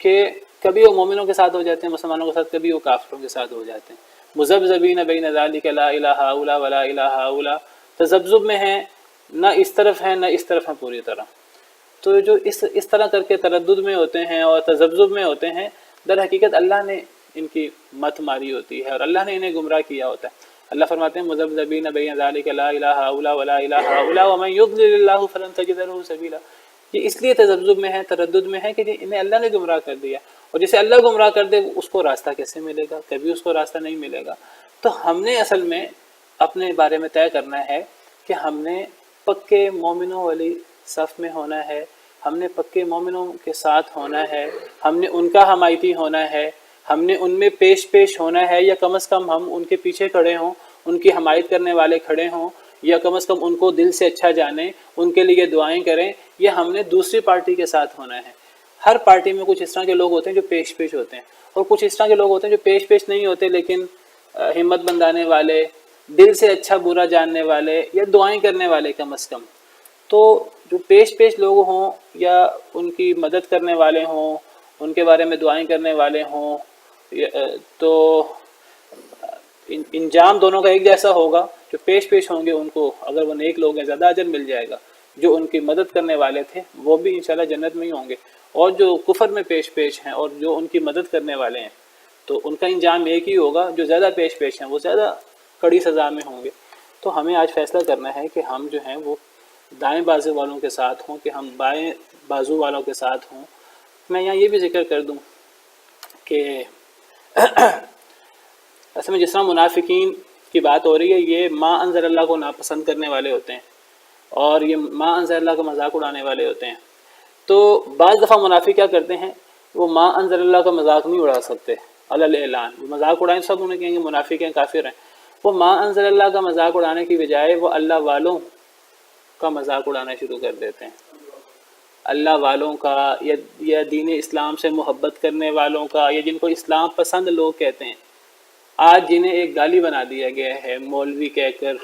کہ کبھی وہ مومنوں کے ساتھ ہو جاتے ہیں مسلمانوں کے ساتھ، کبھی وہ کافروں کے ساتھ ہو جاتے ہیں، مذبذبین بین ذالک لا الہ الا ولا الہ الا، تذبذب میں ہیں، نہ اس طرف ہیں نہ اس طرف ہیں پوری طرح۔ تو جو اس طرح کر کے تردد میں ہوتے ہیں اور تذبذب میں ہوتے ہیں، در حقیقت اللہ نے ان کی مت ماری ہوتی ہے اور اللہ نے انہیں گمراہ کیا ہوتا ہے۔ اللہ فرماتے ہیں مذبذبین بین ذالک لا الہ الا ولا الہ الا ومن یضلل اللہ فلن تجد له سبیلا، یہ اس لیے تذبذب میں ہے، تردد میں ہے کہ انہیں اللہ نے گمراہ کر دیا، اور جسے اللہ گمراہ کر دے اس کو راستہ کیسے ملے گا؟ کبھی اس کو راستہ نہیں ملے گا۔ تو ہم نے اصل میں اپنے بارے میں طے کرنا ہے کہ ہم نے پکے مومنوں والی صف میں ہونا ہے، ہم نے پکے مومنوں کے ساتھ ہونا ہے، ہم نے ان کا حمایتی ہونا ہے، ہم نے ان میں پیش ہونا ہے، یا کم از کم ہم ان کے پیچھے کھڑے ہوں، ان کی حمایت کرنے والے کھڑے ہوں، یا کم از کم ان کو دل سے اچھا جانیں، ان کے لیے دعائیں کریں، یا ہم نے دوسری پارٹی کے ساتھ ہونا ہے۔ ہر پارٹی میں کچھ اس طرح کے لوگ ہوتے ہیں جو پیش ہوتے ہیں، اور کچھ اس طرح کے لوگ ہوتے ہیں جو پیش نہیں ہوتے لیکن ہمت بندانے والے، دل سے اچھا برا جاننے والے، یا دعائیں کرنے والے کم از کم۔ تو جو پیش لوگ ہوں یا ان کی مدد کرنے والے ہوں، ان کے بارے میں دعائیں کرنے والے ہوں، تو انجام دونوں کا ایک جیسا ہوگا۔ جو پیش ہوں گے ان کو اگر وہ نیک لوگ ہیں زیادہ اجر مل جائے گا، جو ان کی مدد کرنے والے تھے وہ بھی انشاءاللہ جنت میں ہی ہوں گے، اور جو کفر میں پیش ہیں اور جو ان کی مدد کرنے والے ہیں تو ان کا انجام ایک ہی ہوگا، جو زیادہ پیش ہیں وہ زیادہ کڑی سزا میں ہوں گے۔ تو ہمیں آج فیصلہ کرنا ہے کہ ہم جو ہیں وہ دائیں بازو والوں کے ساتھ ہوں کہ ہم بائیں بازو والوں کے ساتھ ہوں۔ میں یہاں یہ بھی ذکر کر دوں کہ اصل میں جس طرح منافقین کی بات ہو رہی ہے، یہ ما انزل اللہ کو ناپسند کرنے والے ہوتے ہیں، اور یہ ما انزل اللہ کا مذاق اڑانے والے ہوتے ہیں۔ تو بعض دفعہ منافق کیا کرتے ہیں، وہ ما انزل اللہ کا مذاق نہیں اڑا سکتے، علی اعلان وہ مذاق اڑائیں، سب انہیں کہیں گے منافق ہیں، کافر ہیں۔ وہ ما انزل اللہ کا مذاق اڑانے کی بجائے وہ اللہ والوں کا مذاق اڑانا شروع کر دیتے ہیں، اللہ والوں کا، یا دین اسلام سے محبت کرنے والوں کا، یا جن کو اسلام پسند لوگ کہتے ہیں۔ آج جنہیں ایک گالی بنا دیا گیا ہے مولوی کہہ کر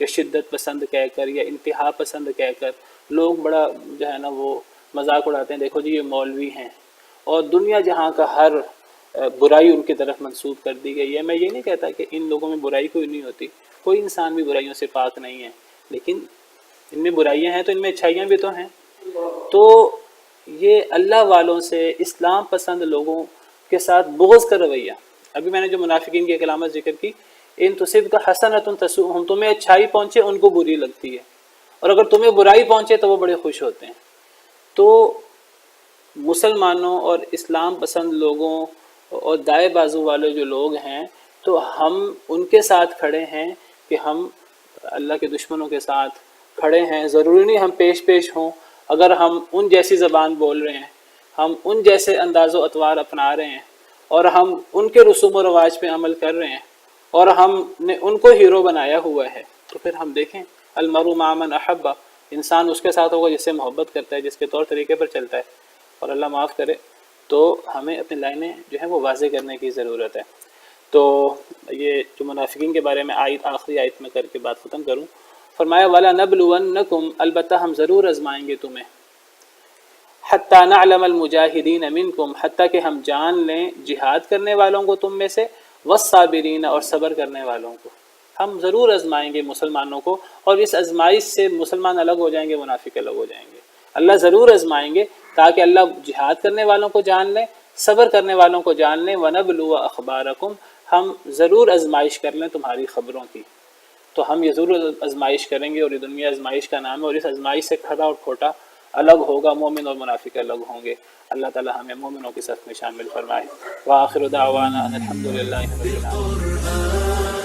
یا شدت پسند کہہ کر یا انتہا پسند کہہ کر لوگ بڑا جو ہے نا وہ مذاق اڑاتے ہیں، دیکھو جی یہ مولوی ہیں، اور دنیا جہاں کا ہر برائی ان کی طرف منسوب کر دی گئی ہے۔ میں یہ نہیں کہتا کہ ان لوگوں میں برائی کوئی نہیں ہوتی، کوئی انسان بھی برائیوں سے پاک نہیں ہے، لیکن ان میں برائیاں ہیں تو ان میں اچھائیاں بھی تو ہیں۔ تو یہ اللہ والوں سے، اسلام پسند لوگوں کے ساتھ بغض کا رویہ، ابھی میں نے جو منافقین کی علامت ذکر کی، ان تصبک حسنۃ تسؤہم، تمہیں اچھائی پہنچے ان کو بری لگتی ہے، اور اگر تمہیں برائی پہنچے تو وہ بڑے خوش ہوتے ہیں۔ تو مسلمانوں اور اسلام پسند لوگوں اور دائیں بازو والے جو لوگ ہیں، تو ہم ان کے ساتھ کھڑے ہیں کہ ہم اللہ کے دشمنوں کے ساتھ کھڑے ہیں۔ ضروری نہیں ہم پیش ہوں، اگر ہم ان جیسی زبان بول رہے ہیں، ہم ان جیسے انداز و اطوار اپنا رہے ہیں، اور ہم ان کے رسوم و رواج پہ عمل کر رہے ہیں، اور ہم نے ان کو ہیرو بنایا ہوا ہے، تو پھر ہم دیکھیں المرء مع من احب، انسان اس کے ساتھ ہوگا جس سے محبت کرتا ہے، جس کے طور طریقے پر چلتا ہے، اور اللہ معاف کرے تو ہمیں اپنی لائنیں جو ہیں وہ واضح کرنے کی ضرورت ہے۔ تو یہ جو منافقین کے بارے میں آخری آیت میں کر کے بات ختم کروں، فرمایا وَلَنَبْلُوَنَّكُمْ، البتہ ہم ضرور آزمائیں گے تمہیں، حَتَّى نَعْلَمَ الْمُجَاهِدِينَ مِنْكُمْ، حتیٰ کہ ہم جان لیں جہاد کرنے والوں کو تم میں سے، وَالصَّابِرِينَ، اور صبر کرنے والوں کو۔ ہم ضرور آزمائیں گے مسلمانوں کو، اور اس آزمائش سے مسلمان الگ ہو جائیں گے، منافق الگ ہو جائیں گے۔ اللہ ضرور آزمائیں گے تاکہ اللہ جہاد کرنے والوں کو جان لیں، صبر کرنے والوں کو جان لیں، وَنَبْلُوَ أَخْبَارَكُمْ، ہم ضرور آزمائش کر لیں تمہاری خبروں کی۔ تو ہم یہ ضرور آزمائش کریں گے، اور یہ دنیا آزمائش کا نام ہے، اور اس آزمائش سے کھڑا اور کھوٹا الگ ہوگا، مومن اور منافق الگ ہوں گے۔ اللہ تعالی ہمیں مومنوں کی صف میں شامل فرمائے۔ وآخر دعوانا ان الحمد للہ رب العالمین۔